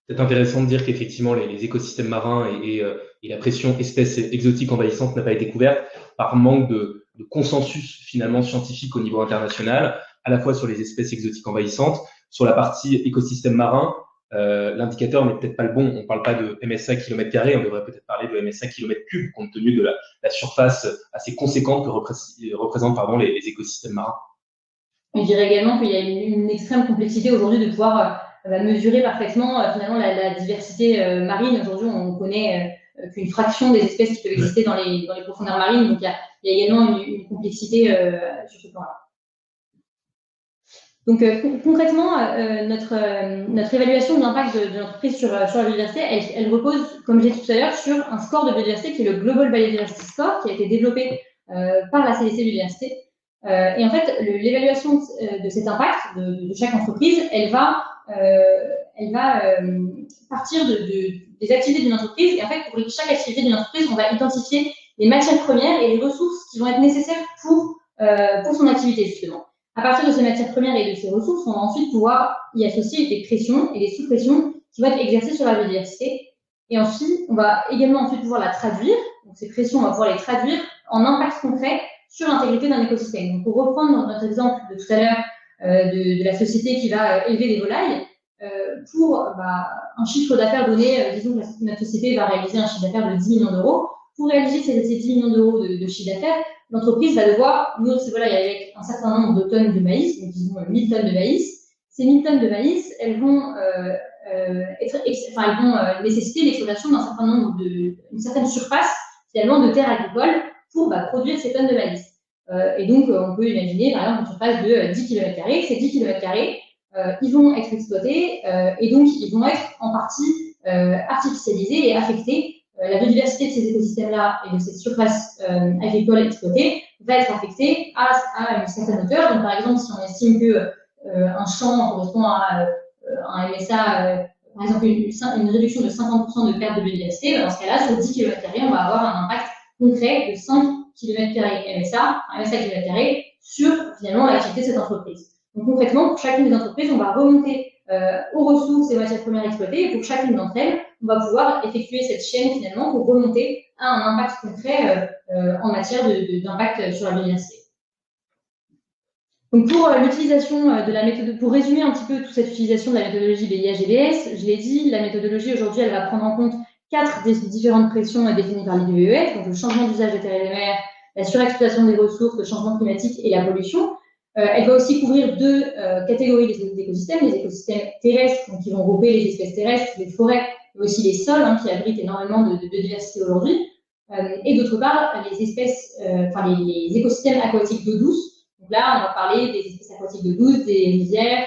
C'est intéressant de dire qu'effectivement, les écosystèmes marins et la pression espèces exotiques envahissantes n'a pas été couverte par manque de consensus finalement scientifique au niveau international, à la fois sur les espèces exotiques envahissantes, sur la partie écosystème marin. L'indicateur n'est peut-être pas le bon. On ne parle pas de MSA km², on devrait peut-être parler de MSA km3, compte tenu de la surface assez conséquente que représentent les écosystèmes marins. Je dirais également qu'il y a une extrême complexité aujourd'hui de pouvoir mesurer parfaitement finalement la diversité marine. Aujourd'hui, on connaît qu'une fraction des espèces qui peuvent exister dans les profondeurs marines. Donc, il y a également une complexité sur ce plan-là. Donc, concrètement, notre évaluation de l'impact de l'entreprise sur la biodiversité, elle repose, comme j'ai dit tout à l'heure, sur un score de biodiversité qui est le Global Biodiversity Score, qui a été développé par la CDC Biodiversité. Et en fait, l'évaluation de cet impact de chaque entreprise, elle va partir des activités d'une entreprise. Et en fait, pour chaque activité d'une entreprise, on va identifier les matières premières et les ressources qui vont être nécessaires pour son activité, justement. À partir de ces matières premières et de ces ressources, on va ensuite pouvoir y associer des pressions et des sous-pressions qui vont être exercées sur la biodiversité. Et ensuite, on va également pouvoir la traduire. Donc, ces pressions, on va pouvoir les traduire en impact concret sur l'intégrité d'un écosystème. Donc, pour reprendre notre exemple de tout à l'heure de la société qui va élever des volailles, pour un chiffre d'affaires donné, disons que notre société va réaliser un chiffre d'affaires de 10 millions d'euros. Pour réaliser ces 10 millions d'euros de chiffre d'affaires, l'entreprise va devoir nourrir ces volailles avec un certain nombre de tonnes de maïs, donc disons 1000 tonnes de maïs. Ces 1000 tonnes de maïs, elles vont nécessiter l'exploitation d'un certain nombre d'une certaine surface finalement de terres agricoles pour produire ces tonnes de maïs. Et donc, on peut imaginer par exemple une surface de 10 km². Ces 10 km², ils vont être exploités et donc ils vont être en partie artificialisés et affectés. La biodiversité de ces écosystèmes-là et de cette surface agricole exploitée va être affectée à une certaine hauteur. Donc, par exemple, si on estime qu'un champ correspond à un MSA, par exemple, une réduction de 50% de perte de biodiversité, dans ce cas-là, sur 10 km², on va avoir un impact concret de 5 km² MSA, un MSA km² sur finalement l'activité de cette entreprise. Donc, concrètement, pour chacune des entreprises, on va remonter aux ressources et aux matières premières exploitées, et pour chacune d'entre elles, on va pouvoir effectuer cette chaîne finalement pour remonter à un impact concret en matière d'impact sur la biodiversité. Donc pour l'utilisation de la méthode, pour résumer un petit peu toute cette utilisation de la méthodologie BIA-GBS, je l'ai dit, la méthodologie aujourd'hui, elle va prendre en compte 4 des différentes pressions définies par l'IPBES, donc le changement d'usage des terres et des mers, la surexploitation des ressources, le changement climatique et la pollution. Elle va aussi couvrir 2 catégories d'écosystèmes, les écosystèmes terrestres, donc qui vont regrouper les espèces terrestres, les forêts, mais aussi les sols, qui abritent énormément de biodiversité aujourd'hui. Et d'autre part, les espèces, les écosystèmes aquatiques d'eau douce. Donc là, on va parler des espèces aquatiques d'eau douce, des rivières,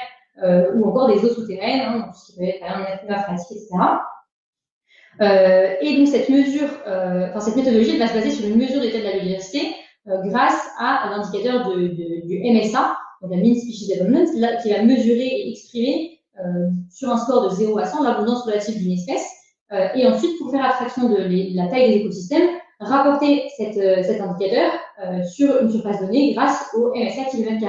ou encore des eaux souterraines, donc tout ce qui peut être par exemple nappe phréatique, etc. Et donc cette mesure, cette méthodologie va se baser sur une mesure d'état de la biodiversité grâce à l'indicateur du MSA, donc la Mean Species Development, qui va mesurer et exprimer sur un score de 0 à 100 l'abondance relative d'une espèce. Et ensuite, pour faire abstraction de la taille des écosystèmes, rapporter cet indicateur sur une surface donnée grâce au MSA km².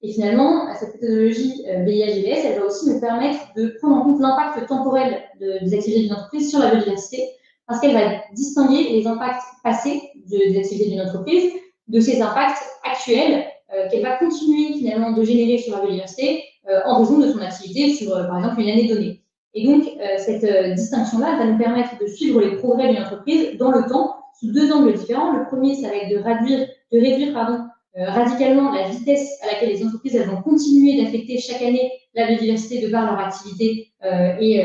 Et finalement, cette méthodologie BIA-GBS, elle va aussi nous permettre de prendre en compte l'impact temporel des activités d'une entreprise sur la biodiversité, parce qu'elle va distinguer les impacts passés des activités d'une entreprise de ces impacts actuels qu'elle va continuer finalement de générer sur la biodiversité en raison de son activité sur, par exemple, une année donnée. Et donc, cette distinction-là va nous permettre de suivre les progrès d'une entreprise dans le temps sous 2 angles différents. Le premier, ça va être de réduire radicalement la vitesse à laquelle les entreprises elles vont continuer d'affecter chaque année la biodiversité de par leur activité et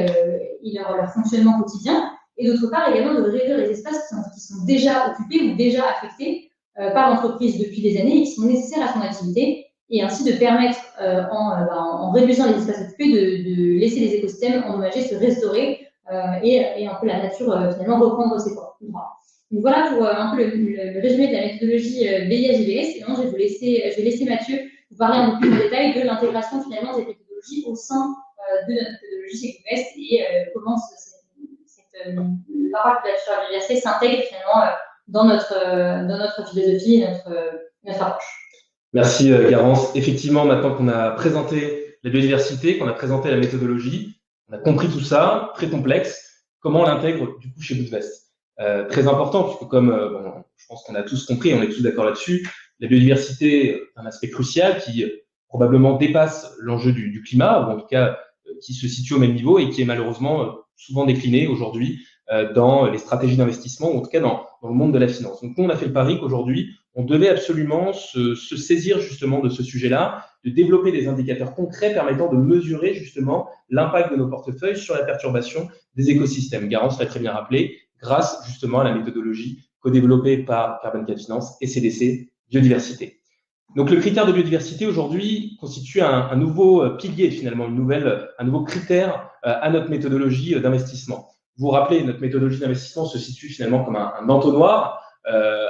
leur fonctionnement quotidien. Et d'autre part, également de réduire les espaces qui sont déjà occupés ou déjà affectés par l'entreprise depuis des années et qui sont nécessaires à son activité, et ainsi de permettre, en réduisant les espaces occupés, de laisser les écosystèmes endommagés se restaurer et un peu la nature finalement reprendre ses droits. Donc voilà pour un peu le résumé de la méthodologie BIA-GBS. Et maintenant, je vais laisser Mathieu vous parler un peu plus en détail de l'intégration finalement des méthodologies au sein de notre méthodologie GBS et comment l'impact de la biodiversité s'intègre finalement dans notre philosophie et notre approche. Merci Garance. Effectivement, maintenant qu'on a présenté la biodiversité, qu'on a présenté la méthodologie, on a compris tout ça, très complexe, comment on l'intègre du coup chez Goodvest. Très important, puisque comme je pense qu'on a tous compris, on est tous d'accord là-dessus, la biodiversité est un aspect crucial qui probablement dépasse l'enjeu du climat, ou en tout cas qui se situe au même niveau et qui est malheureusement souvent décliné aujourd'hui dans les stratégies d'investissement, ou en tout cas dans le monde de la finance. Donc nous, on a fait le pari qu'aujourd'hui, on devait absolument se saisir justement de ce sujet-là, de développer des indicateurs concrets permettant de mesurer justement l'impact de nos portefeuilles sur la perturbation des écosystèmes. Garance l'a très bien rappelé, grâce justement à la méthodologie co-développée par Carbon 4 Finance et CDC Biodiversité. Donc le critère de biodiversité aujourd'hui constitue un nouveau pilier finalement, un nouveau critère à notre méthodologie d'investissement. Vous vous rappelez, notre méthodologie d'investissement se situe finalement comme un entonnoir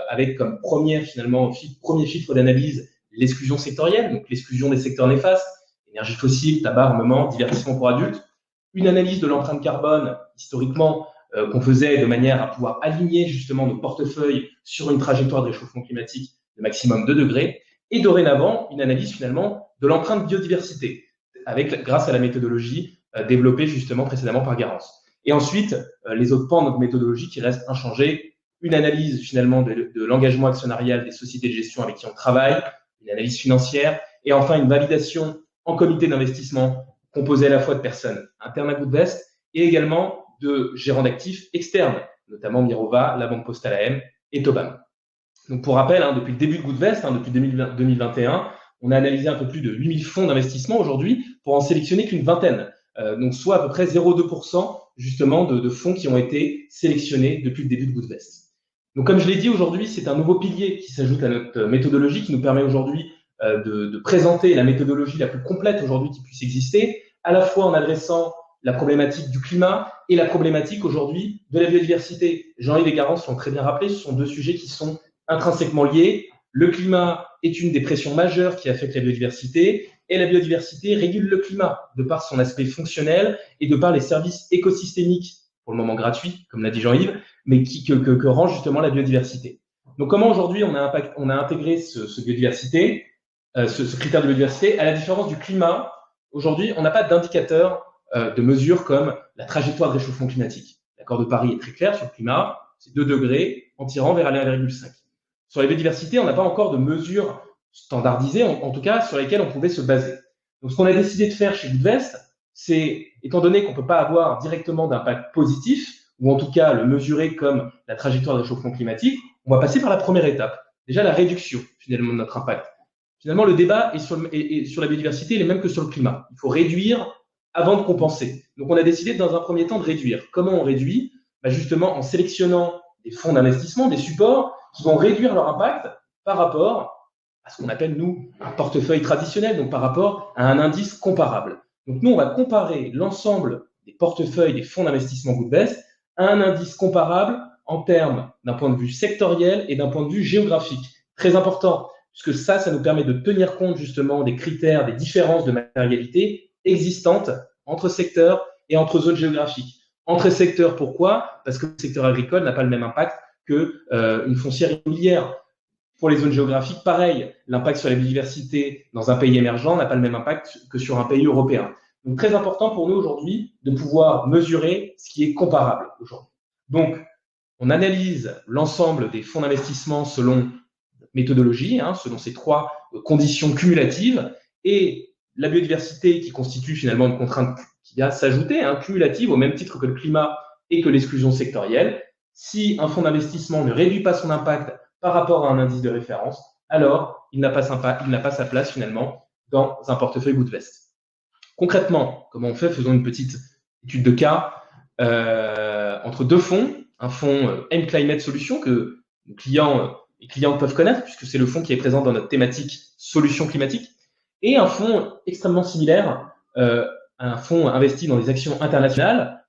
avec comme premier chiffre d'analyse l'exclusion sectorielle, donc l'exclusion des secteurs néfastes, énergie fossile, tabac, armement, divertissement pour adultes, une analyse de l'empreinte carbone historiquement qu'on faisait de manière à pouvoir aligner justement nos portefeuilles sur une trajectoire de réchauffement climatique de maximum 2 degrés, et dorénavant une analyse finalement de l'empreinte biodiversité, grâce à la méthodologie développée justement précédemment par Garance. Et ensuite, les autres pans de notre méthodologie qui restent inchangés, une analyse finalement de l'engagement actionnarial des sociétés de gestion avec qui on travaille, une analyse financière, et enfin une validation en comité d'investissement composé à la fois de personnes internes à Goodvest et également de gérants d'actifs externes, notamment Mirova, la Banque Postale AM et Tobam. Donc pour rappel, depuis le début de Goodvest, depuis 2021, on a analysé un peu plus de 8000 fonds d'investissement aujourd'hui pour en sélectionner qu'une vingtaine, donc soit à peu près 0,2% justement de fonds qui ont été sélectionnés depuis le début de Goodvest. Donc comme je l'ai dit aujourd'hui, c'est un nouveau pilier qui s'ajoute à notre méthodologie qui nous permet aujourd'hui de présenter la méthodologie la plus complète aujourd'hui qui puisse exister, à la fois en adressant la problématique du climat et la problématique aujourd'hui de la biodiversité. Jean-Yves et Garance l'ont très bien rappelé, ce sont 2 sujets qui sont intrinsèquement liés. Le climat est une des pressions majeures qui affecte la biodiversité et la biodiversité régule le climat de par son aspect fonctionnel et de par les services écosystémiques, pour le moment gratuits, comme l'a dit Jean-Yves, mais que rend justement la biodiversité. Donc comment aujourd'hui on a intégré ce critère de biodiversité? À la différence du climat, aujourd'hui on n'a pas d'indicateur de mesure comme la trajectoire de réchauffement climatique. L'accord de Paris est très clair sur le climat, c'est 2 degrés en tirant vers 1,5. Sur la biodiversité, on n'a pas encore de mesure standardisées, en tout cas, sur lesquelles on pouvait se baser. Donc, ce qu'on a décidé de faire chez Goodvest, c'est, étant donné qu'on ne peut pas avoir directement d'impact positif, ou en tout cas le mesurer comme la trajectoire de réchauffement climatique, on va passer par la première étape, déjà la réduction, finalement, de notre impact. Finalement, le débat est sur la biodiversité, il est même que sur le climat. Il faut réduire avant de compenser. Donc, on a décidé dans un premier temps de réduire. Comment on réduit? Justement, en sélectionnant des fonds d'investissement, des supports qui vont réduire leur impact par rapport à ce qu'on appelle, nous, un portefeuille traditionnel, donc par rapport à un indice comparable. Donc, nous, on va comparer l'ensemble des portefeuilles des fonds d'investissement Goodvest à un indice comparable en termes d'un point de vue sectoriel et d'un point de vue géographique. Très important, puisque ça nous permet de tenir compte justement des critères, des différences de matérialité existantes entre secteurs et entre zones géographiques. Entre secteurs, pourquoi? Parce que le secteur agricole n'a pas le même impact qu'une foncière immobilière. Pour les zones géographiques, pareil, l'impact sur la biodiversité dans un pays émergent n'a pas le même impact que sur un pays européen. Donc, très important pour nous aujourd'hui de pouvoir mesurer ce qui est comparable aujourd'hui. Donc, on analyse l'ensemble des fonds d'investissement selon méthodologie, selon ces 3 conditions cumulatives, et la biodiversité qui constitue finalement une contrainte qui vient s'ajouter, cumulative au même titre que le climat et que l'exclusion sectorielle. Si un fonds d'investissement ne réduit pas son impact par rapport à un indice de référence, alors il n'a pas sa place finalement dans un portefeuille Goodvest. Concrètement, comment on fait? Faisons une petite étude de cas entre 2 fonds. Un fonds M-Climate Solutions que nos clients et clientes peuvent connaître, puisque c'est le fonds qui est présent dans notre thématique solutions climatiques, et un fonds extrêmement similaire, un fonds investi dans des actions internationales,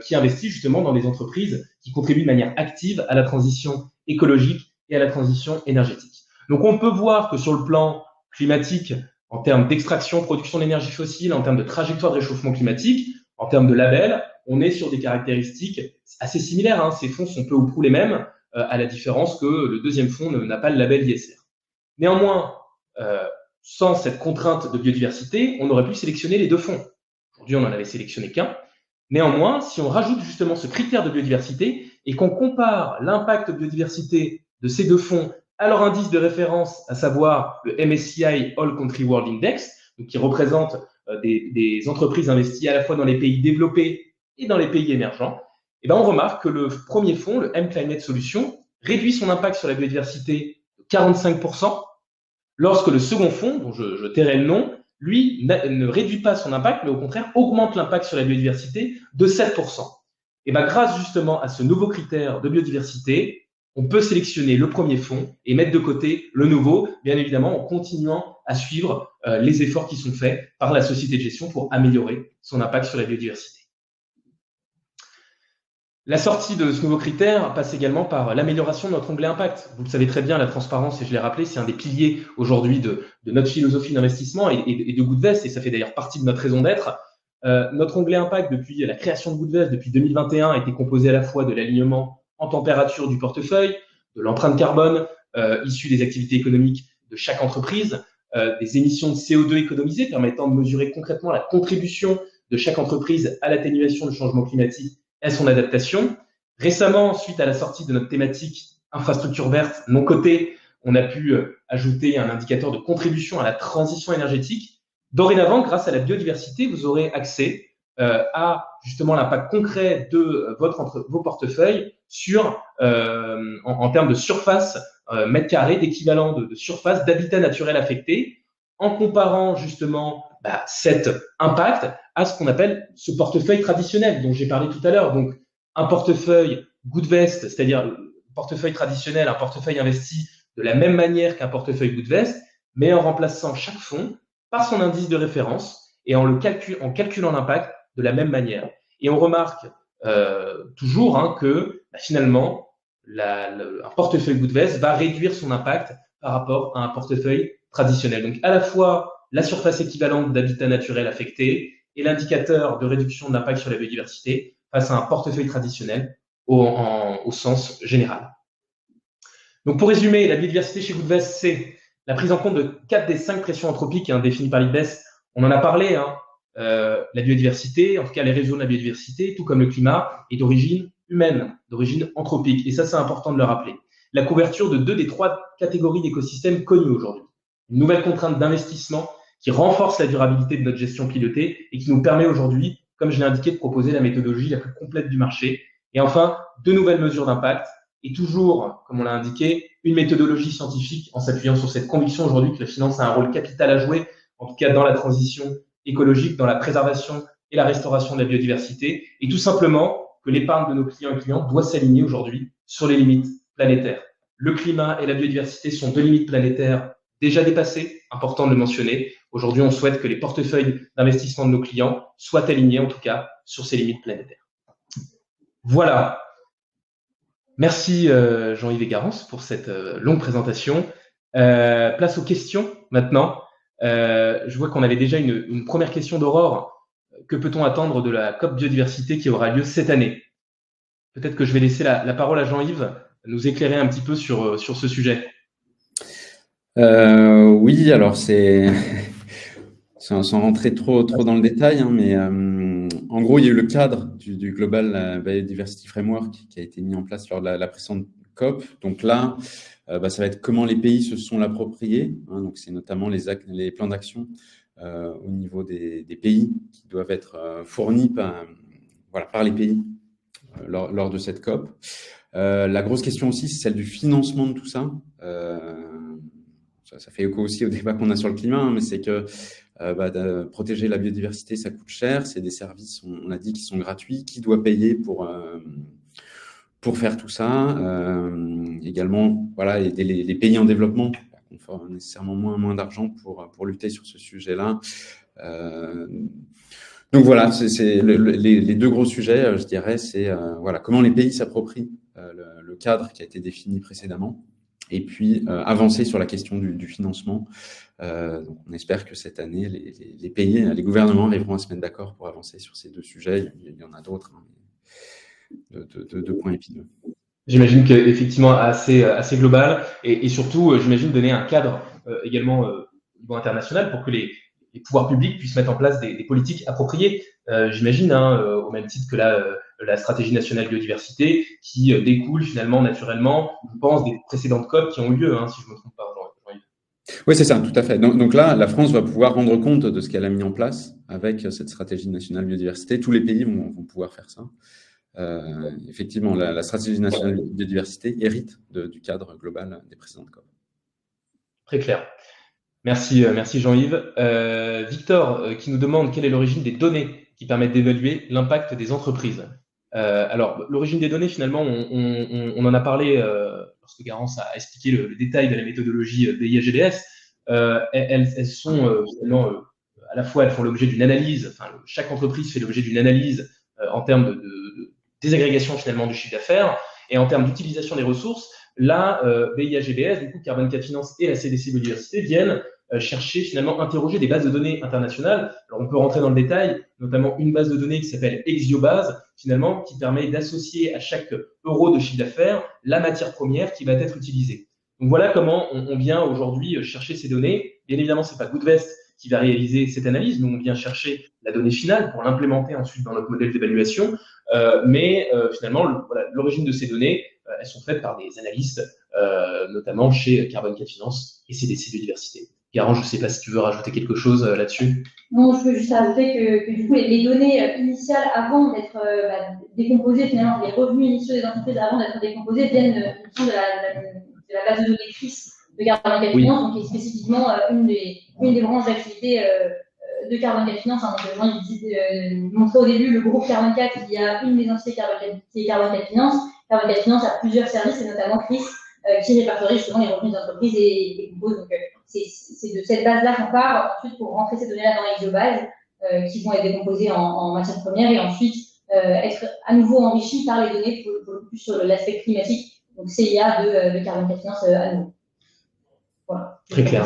qui investit justement dans des entreprises qui contribuent de manière active à la transition écologique et à la transition énergétique. Donc, on peut voir que sur le plan climatique, en termes d'extraction, production d'énergie fossile, en termes de trajectoire de réchauffement climatique, en termes de label, on est sur des caractéristiques assez similaires. Ces fonds sont peu ou prou les mêmes, à la différence que le deuxième fonds n'a pas le label ISR. Néanmoins, sans cette contrainte de biodiversité, on aurait pu sélectionner les 2 fonds. Aujourd'hui, on n'en avait sélectionné qu'un. Néanmoins, si on rajoute justement ce critère de biodiversité et qu'on compare l'impact de biodiversité de ces 2 fonds à leur indice de référence, à savoir le MSCI All Country World Index, donc qui représente des entreprises investies à la fois dans les pays développés et dans les pays émergents, et on remarque que le premier fonds, le M-Climate Solutions, réduit son impact sur la biodiversité de 45%, lorsque le second fonds, dont je tairai le nom, lui, ne réduit pas son impact, mais au contraire augmente l'impact sur la biodiversité de 7%. Et grâce justement à ce nouveau critère de biodiversité, on peut sélectionner le premier fonds et mettre de côté le nouveau, bien évidemment en continuant à suivre les efforts qui sont faits par la société de gestion pour améliorer son impact sur la biodiversité. La sortie de ce nouveau critère passe également par l'amélioration de notre onglet impact. Vous le savez très bien, la transparence, et je l'ai rappelé, c'est un des piliers aujourd'hui de notre philosophie d'investissement et de Goodvest, et ça fait d'ailleurs partie de notre raison d'être. Notre onglet impact, depuis la création de Goodvest, depuis 2021, a été composé à la fois de l'alignement en température du portefeuille, de l'empreinte carbone issue des activités économiques de chaque entreprise, des émissions de CO2 économisées permettant de mesurer concrètement la contribution de chaque entreprise à l'atténuation du changement climatique et à son adaptation. Récemment, suite à la sortie de notre thématique infrastructure verte non cotée, on a pu ajouter un indicateur de contribution à la transition énergétique. Dorénavant, grâce à la biodiversité, vous aurez accès à justement l'impact concret de vos portefeuilles sur, en termes de surface, mètres carrés d'équivalent de surface d'habitat naturel affecté, en comparant justement cet impact à ce qu'on appelle ce portefeuille traditionnel dont j'ai parlé tout à l'heure. Donc, un portefeuille Goodvest, c'est-à-dire un portefeuille traditionnel, un portefeuille investi de la même manière qu'un portefeuille Goodvest, mais en remplaçant chaque fonds par son indice de référence et en calculant l'impact de la même manière. Et on remarque toujours que finalement, un portefeuille Goodvest va réduire son impact par rapport à un portefeuille traditionnel. Donc, à la fois la surface équivalente d'habitat naturel affecté et l'indicateur de réduction de l'impact sur la biodiversité face à un portefeuille traditionnel au sens général. Donc, pour résumer, la biodiversité chez Goodvest, c'est la prise en compte de 4 des 5 pressions anthropiques définies par l'IPBES. On en a parlé, la biodiversité, en tout cas les réseaux de la biodiversité, tout comme le climat, est d'origine humaine, d'origine anthropique. Et ça, c'est important de le rappeler. La couverture de 2 des 3 catégories d'écosystèmes connues aujourd'hui. une nouvelle contrainte d'investissement qui renforce la durabilité de notre gestion pilotée et qui nous permet aujourd'hui, comme je l'ai indiqué, de proposer la méthodologie la plus complète du marché. Et enfin, de nouvelles mesures d'impact et toujours, comme on l'a indiqué, une méthodologie scientifique en s'appuyant sur cette conviction aujourd'hui que la finance a un rôle capital à jouer, en tout cas dans la transition écologique, dans la préservation et la restauration de la biodiversité, et tout simplement que l'épargne de nos clients et clients doit s'aligner aujourd'hui sur les limites planétaires. Le climat et la biodiversité sont deux limites planétaires déjà dépassées, important de le mentionner. Aujourd'hui, on souhaite que les portefeuilles d'investissement de nos clients soient alignés, en tout cas, sur ces limites planétaires. Voilà. Merci Jean-Yves et Garance pour cette longue présentation. Place aux questions maintenant. Je vois qu'on avait déjà une première question d'Aurore. Que peut-on attendre de la COP Biodiversité qui aura lieu cette année? Peut-être que je vais laisser la parole à Jean-Yves, nous éclairer un petit peu sur ce sujet. Oui, alors sans rentrer trop dans le détail, hein, mais en gros, il y a eu le cadre du Global Biodiversity Framework qui a été mis en place lors de la précédente COP. Donc là, ça va être comment les pays se sont l'appropriés. Hein, donc c'est notamment les plans d'action au niveau des pays qui doivent être fournis par les pays lors de cette COP. La grosse question aussi, c'est celle du financement de tout ça. Ça fait écho aussi au débat qu'on a sur le climat, hein, mais c'est que protéger la biodiversité, ça coûte cher. C'est des services, on a dit, qui sont gratuits. Qui doit payer pour faire tout ça? Également, aider les pays en développement, qui ont nécessairement moins d'argent pour lutter sur ce sujet-là. Donc voilà, c'est les deux gros sujets, je dirais, c'est comment les pays s'approprient le cadre qui a été défini précédemment. Et puis avancer sur la question du financement. Donc on espère que cette année, les pays, les gouvernements arriveront à se mettre d'accord pour avancer sur ces deux sujets. Il y en a d'autres, hein, de points épineux. J'imagine qu'effectivement assez global et surtout, j'imagine donner un cadre également au niveau international pour que les pouvoirs publics puissent mettre en place des politiques appropriées. J'imagine, au même titre que la stratégie nationale biodiversité qui découle finalement naturellement, je pense, des précédentes COP qui ont eu lieu, si je ne me trompe pas. Oui, c'est ça, tout à fait. Donc là, la France va pouvoir rendre compte de ce qu'elle a mis en place avec cette stratégie nationale biodiversité. Tous les pays vont pouvoir faire ça. Effectivement, la stratégie nationale biodiversité hérite du cadre global des précédentes COP. Très clair. Merci Jean-Yves. Victor qui nous demande quelle est l'origine des données qui permettent d'évaluer l'impact des entreprises. Alors, l'origine des données, finalement, on en a parlé lorsque Garance a expliqué le détail de la méthodologie BIA-GDS. Elles sont finalement, à la fois, elles font l'objet d'une analyse, chaque entreprise fait l'objet d'une analyse en termes de désagrégation finalement du chiffre d'affaires et en termes d'utilisation des ressources. Là, BIA-GBS, du coup, Carbon 4 Finance et la CDC Biodiversité viennent chercher, finalement, interroger des bases de données internationales. Alors, on peut rentrer dans le détail, notamment une base de données qui s'appelle ExioBase, finalement, qui permet d'associer à chaque euro de chiffre d'affaires la matière première qui va être utilisée. Donc, voilà comment on vient aujourd'hui chercher ces données. Bien évidemment, c'est pas Goodvest qui va réaliser cette analyse. Nous, on vient chercher la donnée finale pour l'implémenter ensuite dans notre modèle d'évaluation. Mais finalement, l'origine de ces données, elles sont faites par des analystes, notamment chez Carbon 4 Finance et CDC Biodiversité. Garance, je ne sais pas si tu veux rajouter quelque chose là-dessus. Non, je peux juste ajouter que du coup, les données initiales, avant d'être décomposées, finalement, les revenus initiaux des entreprises avant d'être décomposés viennent de la base de données CRIS de Carbon 4 Finance, donc qui est spécifiquement une des branches d'activité de Carbon 4 Finance. Donc, je montrais au début le groupe Carbon 4, il y a une des entités qui est Carbon 4 Finance. Carbon 4 Finance a plusieurs services, et notamment CRIS, qui répertorie justement les revenus des entreprises et décompose. Donc, c'est de cette base-là qu'on part ensuite pour rentrer ces données-là dans ExioBase, qui vont être décomposées en matière première et ensuite être à nouveau enrichies par les données plus sur l'aspect climatique, donc CIA de Carbon 4 Finance à nouveau. Voilà. Très clair.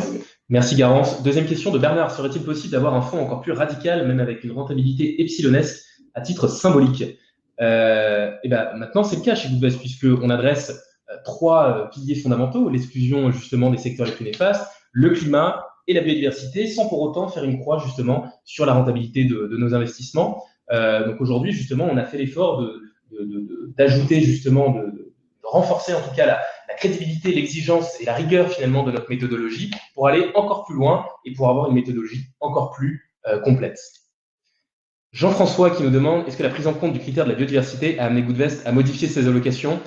Merci Garance. Deuxième question de Bernard. Serait-il possible d'avoir un fonds encore plus radical, même avec une rentabilité epsilonesque, à titre symbolique? Maintenant, c'est le cas chez Goodvest, puisqu'on adresse trois piliers fondamentaux, l'exclusion justement des secteurs les plus néfastes, le climat et la biodiversité, sans pour autant faire une croix justement sur la rentabilité de nos investissements. Donc aujourd'hui, justement, on a fait l'effort d'ajouter justement, de renforcer en tout cas la crédibilité, l'exigence et la rigueur finalement de notre méthodologie pour aller encore plus loin et pour avoir une méthodologie encore plus complète. Jean-François qui nous demande, est-ce que la prise en compte du critère de la biodiversité a amené Goodvest à modifier ses allocations?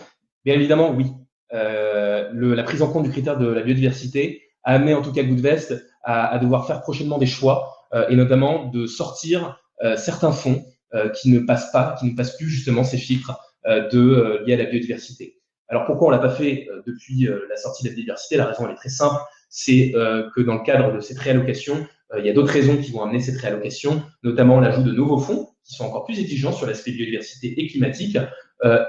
Bien évidemment, oui. La prise en compte du critère de la biodiversité a amené en tout cas Goodvest à devoir faire prochainement des choix et notamment de sortir certains fonds qui ne passent plus justement ces filtres liés à la biodiversité. Alors pourquoi on l'a pas fait depuis la sortie de la biodiversité? La raison elle est très simple, c'est que dans le cadre de cette réallocation, il y a d'autres raisons qui vont amener cette réallocation, notamment l'ajout de nouveaux fonds qui sont encore plus exigeants sur l'aspect biodiversité et climatique,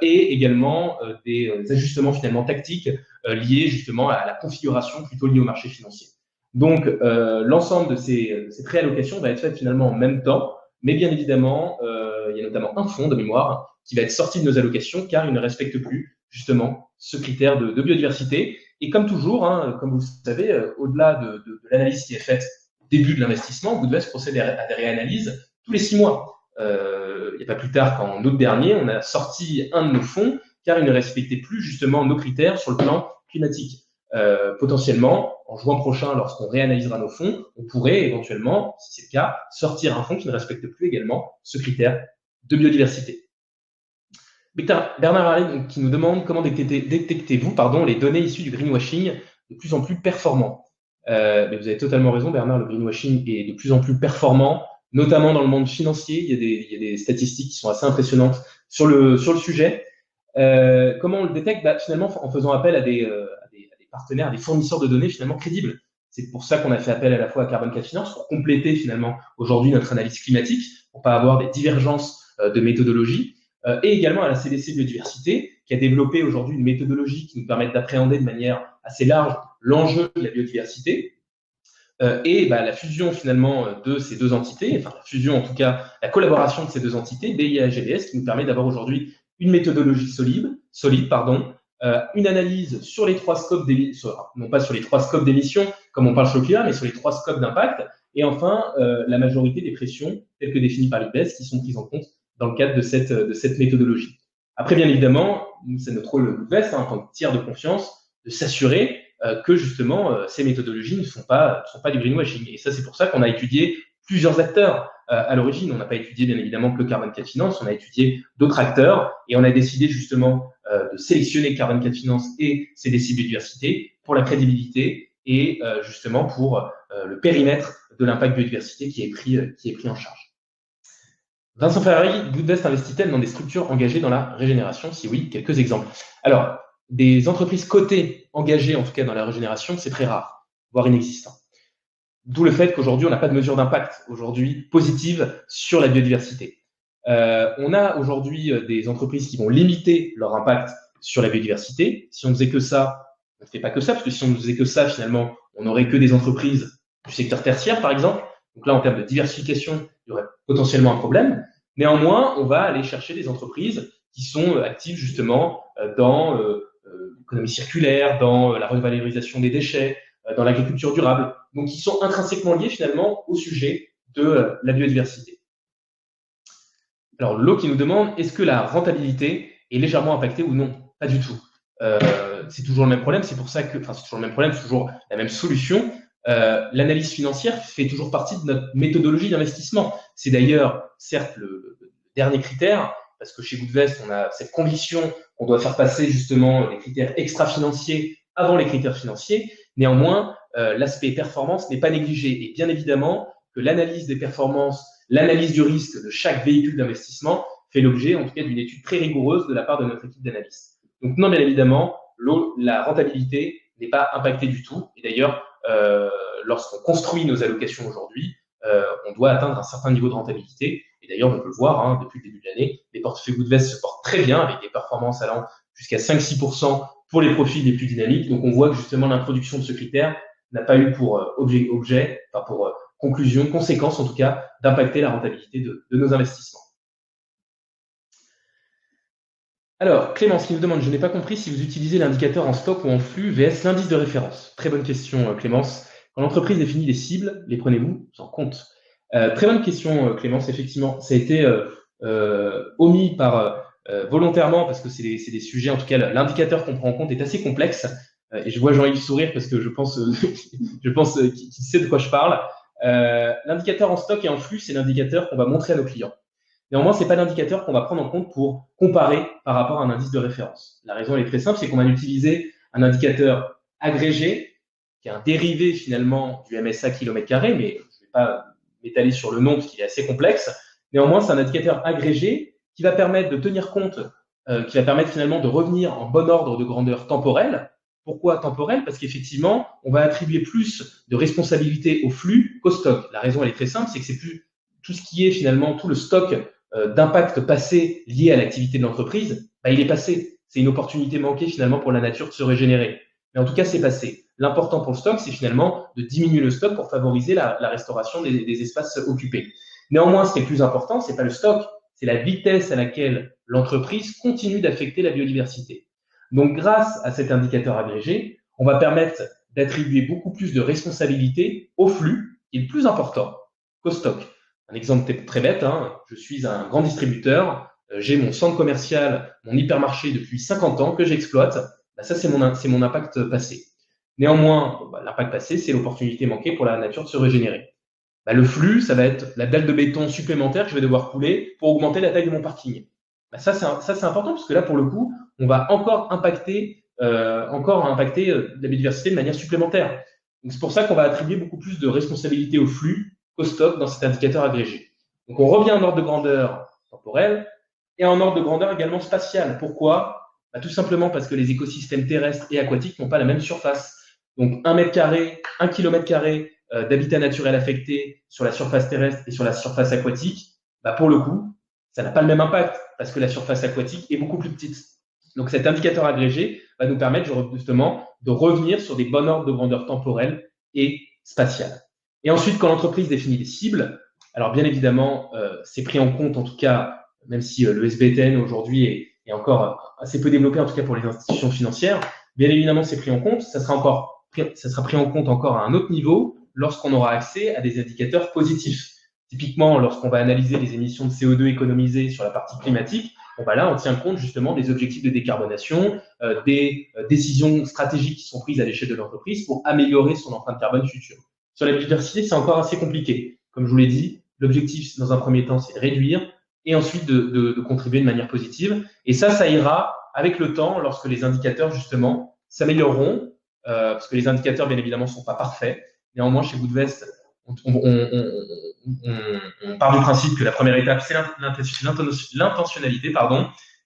et également des ajustements finalement tactiques liés justement à la configuration plutôt liée au marché financier. Donc l'ensemble de cette réallocation va être faite finalement en même temps, mais bien évidemment, il y a notamment un fonds de mémoire qui va être sorti de nos allocations car il ne respecte plus justement ce critère de biodiversité. Et comme toujours, hein, comme vous le savez, au-delà de l'analyse qui est faite au début de l'investissement, Goodvest procède à des réanalyses tous les 6 mois. Il n'y a pas plus tard qu'en août dernier, on a sorti un de nos fonds car il ne respectait plus justement nos critères sur le plan climatique. Potentiellement, en juin prochain, lorsqu'on réanalysera nos fonds, on pourrait éventuellement, si c'est le cas, sortir un fonds qui ne respecte plus également ce critère de biodiversité. Bernard Harley qui nous demande comment détectez-vous les données issues du greenwashing de plus en plus performants. Mais vous avez totalement raison, Bernard, le greenwashing est de plus en plus performant, notamment dans le monde financier. Il y a des statistiques qui sont assez impressionnantes sur le sujet. Comment on le détecte? Finalement, en faisant appel à des partenaires, à des fournisseurs de données finalement crédibles. C'est pour ça qu'on a fait appel à la fois à Carbon 4 Finance pour compléter finalement aujourd'hui notre analyse climatique, pour pas avoir des divergences de méthodologie, et également à la CDC Biodiversité, qui a développé aujourd'hui une méthodologie qui nous permet d'appréhender de manière assez large l'enjeu de la biodiversité, et la fusion finalement de ces deux entités, enfin la fusion en tout cas, la collaboration de ces deux entités, BIA et GDS, qui nous permet d'avoir aujourd'hui une méthodologie solide, une analyse sur les 3 scopes d'émission, non pas sur les 3 scopes d'émission, comme on parle sur le climat, mais sur les 3 scopes d'impact, et enfin la majorité des pressions, telles que définies par l'IPBES, qui sont prises en compte dans le cadre de cette méthodologie. Après, bien évidemment, c'est notre rôle Goodvest, en tant que tiers de confiance, de s'assurer que justement ces méthodologies ne sont pas du greenwashing. Et ça, c'est pour ça qu'on a étudié plusieurs acteurs à l'origine. On n'a pas étudié bien évidemment que Carbon 4 Finance, on a étudié d'autres acteurs et on a décidé justement de sélectionner Carbon 4 Finance et CDC Biodiversité pour la crédibilité et justement pour le périmètre de l'impact biodiversité qui est pris en charge. Vincent Ferrari, Goodvest investit-elle dans des structures engagées dans la régénération? Si oui, quelques exemples. Alors, des entreprises cotées engagées en tout cas dans la régénération, c'est très rare, voire inexistant. D'où le fait qu'aujourd'hui, on n'a pas de mesure d'impact aujourd'hui positive sur la biodiversité. On a aujourd'hui des entreprises qui vont limiter leur impact sur la biodiversité. Si on ne faisait que ça, on ne fait pas que ça, parce que si on ne faisait que ça, finalement, on n'aurait que des entreprises du secteur tertiaire, par exemple. Donc là, en termes de diversification, il y aurait potentiellement un problème. Néanmoins, on va aller chercher des entreprises qui sont actives justement dans l'économie circulaire, dans la revalorisation des déchets, dans l'agriculture durable, donc qui sont intrinsèquement liés finalement au sujet de la biodiversité. Alors, Lo qui nous demande, est-ce que la rentabilité est légèrement impactée ou non? Pas du tout. C'est toujours le même problème, c'est toujours le même problème, c'est toujours la même solution. L'analyse financière fait toujours partie de notre méthodologie d'investissement. C'est d'ailleurs, certes, le dernier critère, parce que chez Goodvest, on a cette conviction qu'on doit faire passer justement les critères extra-financiers avant les critères financiers. Néanmoins, l'aspect performance n'est pas négligé. Et bien évidemment que l'analyse des performances, l'analyse du risque de chaque véhicule d'investissement fait l'objet, en tout cas, d'une étude très rigoureuse de la part de notre équipe d'analystes. Donc non, bien évidemment, la rentabilité n'est pas impactée du tout. Et d'ailleurs, lorsqu'on construit nos allocations aujourd'hui, on doit atteindre un certain niveau de rentabilité. Et d'ailleurs, on peut le voir, depuis le début de l'année, les portefeuilles Goodvest se portent très bien avec des performances allant jusqu'à 5-6% pour les profils les plus dynamiques. Donc, on voit que justement l'introduction de ce critère n'a pas eu pour pour conclusion, conséquence en tout cas, d'impacter la rentabilité de nos investissements. Alors, Clémence qui nous demande, je n'ai pas compris si vous utilisez l'indicateur en stock ou en flux VS l'indice de référence. Très bonne question, Clémence. Quand l'entreprise définit les cibles, les prenez-vous en compte? Très bonne question, Clémence. Effectivement, ça a été omis par volontairement parce que c'est des sujets, en tout cas, l'indicateur qu'on prend en compte est assez complexe. Et je vois Jean-Yves sourire parce que je pense qu'il sait de quoi je parle. L'indicateur en stock et en flux, c'est l'indicateur qu'on va montrer à nos clients. Néanmoins, c'est pas l'indicateur qu'on va prendre en compte pour comparer par rapport à un indice de référence. La raison elle est très simple, c'est qu'on va utiliser un indicateur agrégé, qui est un dérivé finalement du MSA km², mais je ne vais pas m'étaler sur le nom parce qu'il est assez complexe. Néanmoins, c'est un indicateur agrégé qui va permettre de tenir compte, qui va permettre finalement de revenir en bon ordre de grandeur temporelle. Pourquoi temporelle? Parce qu'effectivement, on va attribuer plus de responsabilité au flux qu'au stock. La raison elle est très simple, c'est que c'est plus tout ce qui est finalement tout le stock d'impact passé lié à l'activité de l'entreprise, bah, il est passé. C'est une opportunité manquée finalement pour la nature de se régénérer. Mais en tout cas, c'est passé. L'important pour le stock, c'est finalement de diminuer le stock pour favoriser la restauration des espaces occupés. Néanmoins, ce qui est plus important, c'est pas le stock, c'est la vitesse à laquelle l'entreprise continue d'affecter la biodiversité. Donc, grâce à cet indicateur agrégé, on va permettre d'attribuer beaucoup plus de responsabilité au flux, qui est le plus important, qu'au stock. Un exemple très bête, hein, je suis un grand distributeur, j'ai mon centre commercial, mon hypermarché depuis 50 ans que j'exploite. Bah, ça, c'est mon impact passé. Néanmoins, l'impact passé, c'est l'opportunité manquée pour la nature de se régénérer. Bah, le flux, ça va être la dalle de béton supplémentaire que je vais devoir couler pour augmenter la taille de mon parking. Bah, ça, c'est important parce que là, pour le coup, on va encore impacter la biodiversité de manière supplémentaire. Donc, c'est pour ça qu'on va attribuer beaucoup plus de responsabilité au flux qu'au stock dans cet indicateur agrégé. Donc, on revient en ordre de grandeur temporelle et en ordre de grandeur également spatiale. Pourquoi? Bah, tout simplement parce que les écosystèmes terrestres et aquatiques n'ont pas la même surface. Donc, 1 mètre carré, 1 kilomètre carré d'habitat naturel affecté sur la surface terrestre et sur la surface aquatique, bah, pour le coup, ça n'a pas le même impact parce que la surface aquatique est beaucoup plus petite. Donc, cet indicateur agrégé va nous permettre justement de revenir sur des bonnes ordres de grandeur temporelle et spatiale. Et ensuite, quand l'entreprise définit des cibles, alors bien évidemment, c'est pris en compte, en tout cas, même si le SBTN aujourd'hui est encore assez peu développé, en tout cas pour les institutions financières, bien évidemment, c'est pris en compte. Ça sera pris en compte encore à un autre niveau lorsqu'on aura accès à des indicateurs positifs. Typiquement, lorsqu'on va analyser les émissions de CO2 économisées sur la partie climatique, là, on tient compte justement des objectifs de décarbonation, des décisions stratégiques qui sont prises à l'échelle de l'entreprise pour améliorer son empreinte carbone future. Sur la biodiversité, c'est encore assez compliqué. Comme je vous l'ai dit, l'objectif, dans un premier temps, c'est de réduire et ensuite de contribuer de manière positive. Et ça ira avec le temps lorsque les indicateurs, justement, s'amélioreront, parce que les indicateurs, bien évidemment, ne sont pas parfaits. Néanmoins, chez Goodvest, on part du principe que la première étape, c'est l'intentionnalité.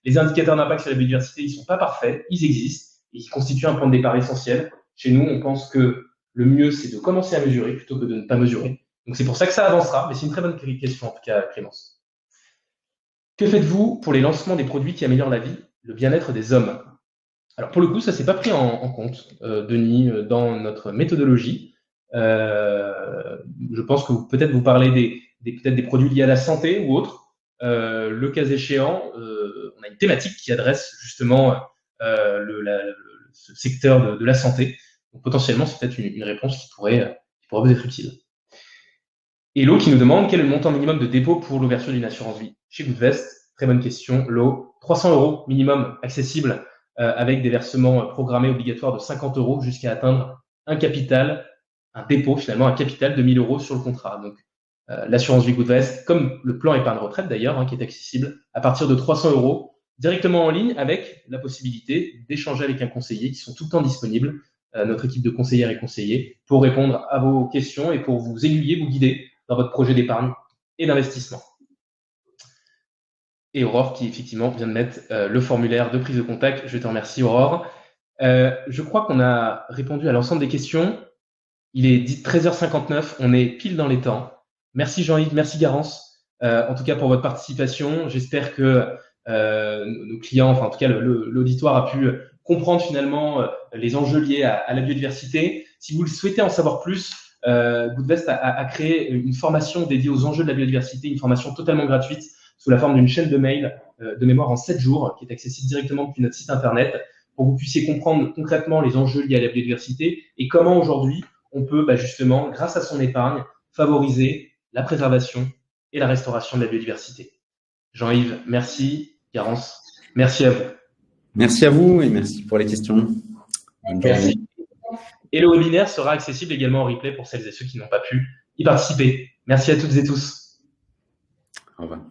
Les indicateurs d'impact sur la biodiversité, ils ne sont pas parfaits, ils existent et ils constituent un point de départ essentiel. Chez nous, on pense que le mieux, c'est de commencer à mesurer plutôt que de ne pas mesurer. Donc, c'est pour ça que ça avancera, mais c'est une très bonne question, en tout cas, Clémence. Que faites-vous pour les lancements des produits qui améliorent la vie, le bien-être des hommes? Alors, pour le coup, ça ne s'est pas pris en compte, Denis, dans notre méthodologie. Je pense que peut-être vous parlez peut-être des produits liés à la santé ou autres. Le cas échéant, on a une thématique qui adresse justement ce secteur de la santé. Donc, potentiellement, c'est peut-être une réponse qui pourrait vous être utile. Hello qui nous demande quel est le montant minimum de dépôt pour l'ouverture d'une assurance vie chez Goodvest. Très bonne question. Lo, 300 € minimum accessible avec des versements programmés obligatoires de 50 € jusqu'à atteindre un dépôt finalement, un capital de 1 000 € sur le contrat. Donc, l'assurance vie Goodvest, comme le plan épargne retraite d'ailleurs, qui est accessible à partir de 300 € directement en ligne avec la possibilité d'échanger avec un conseiller qui sont tout le temps disponibles, notre équipe de conseillères et conseillers, pour répondre à vos questions et pour vous aiguiller, vous guider dans votre projet d'épargne et d'investissement. Et Aurore qui effectivement vient de mettre le formulaire de prise de contact. Je te remercie Aurore. Je crois qu'on a répondu à l'ensemble des questions. Il est 13h59, on est pile dans les temps. Merci Jean-Yves, merci Garance, en tout cas pour votre participation. J'espère que nos clients, enfin en tout cas l'auditoire a pu comprendre finalement les enjeux liés à la biodiversité. Si vous le souhaitez en savoir plus, Goodvest a créé une formation dédiée aux enjeux de la biodiversité, une formation totalement gratuite sous la forme d'une chaîne de mail de mémoire en 7 jours qui est accessible directement depuis notre site internet pour que vous puissiez comprendre concrètement les enjeux liés à la biodiversité et comment aujourd'hui on peut justement, grâce à son épargne, favoriser la préservation et la restauration de la biodiversité. Jean-Yves, merci. Garance. Merci à vous. Merci à vous et merci pour les questions. Bonne journée. Merci. Et le webinaire sera accessible également en replay pour celles et ceux qui n'ont pas pu y participer. Merci à toutes et tous. Au revoir.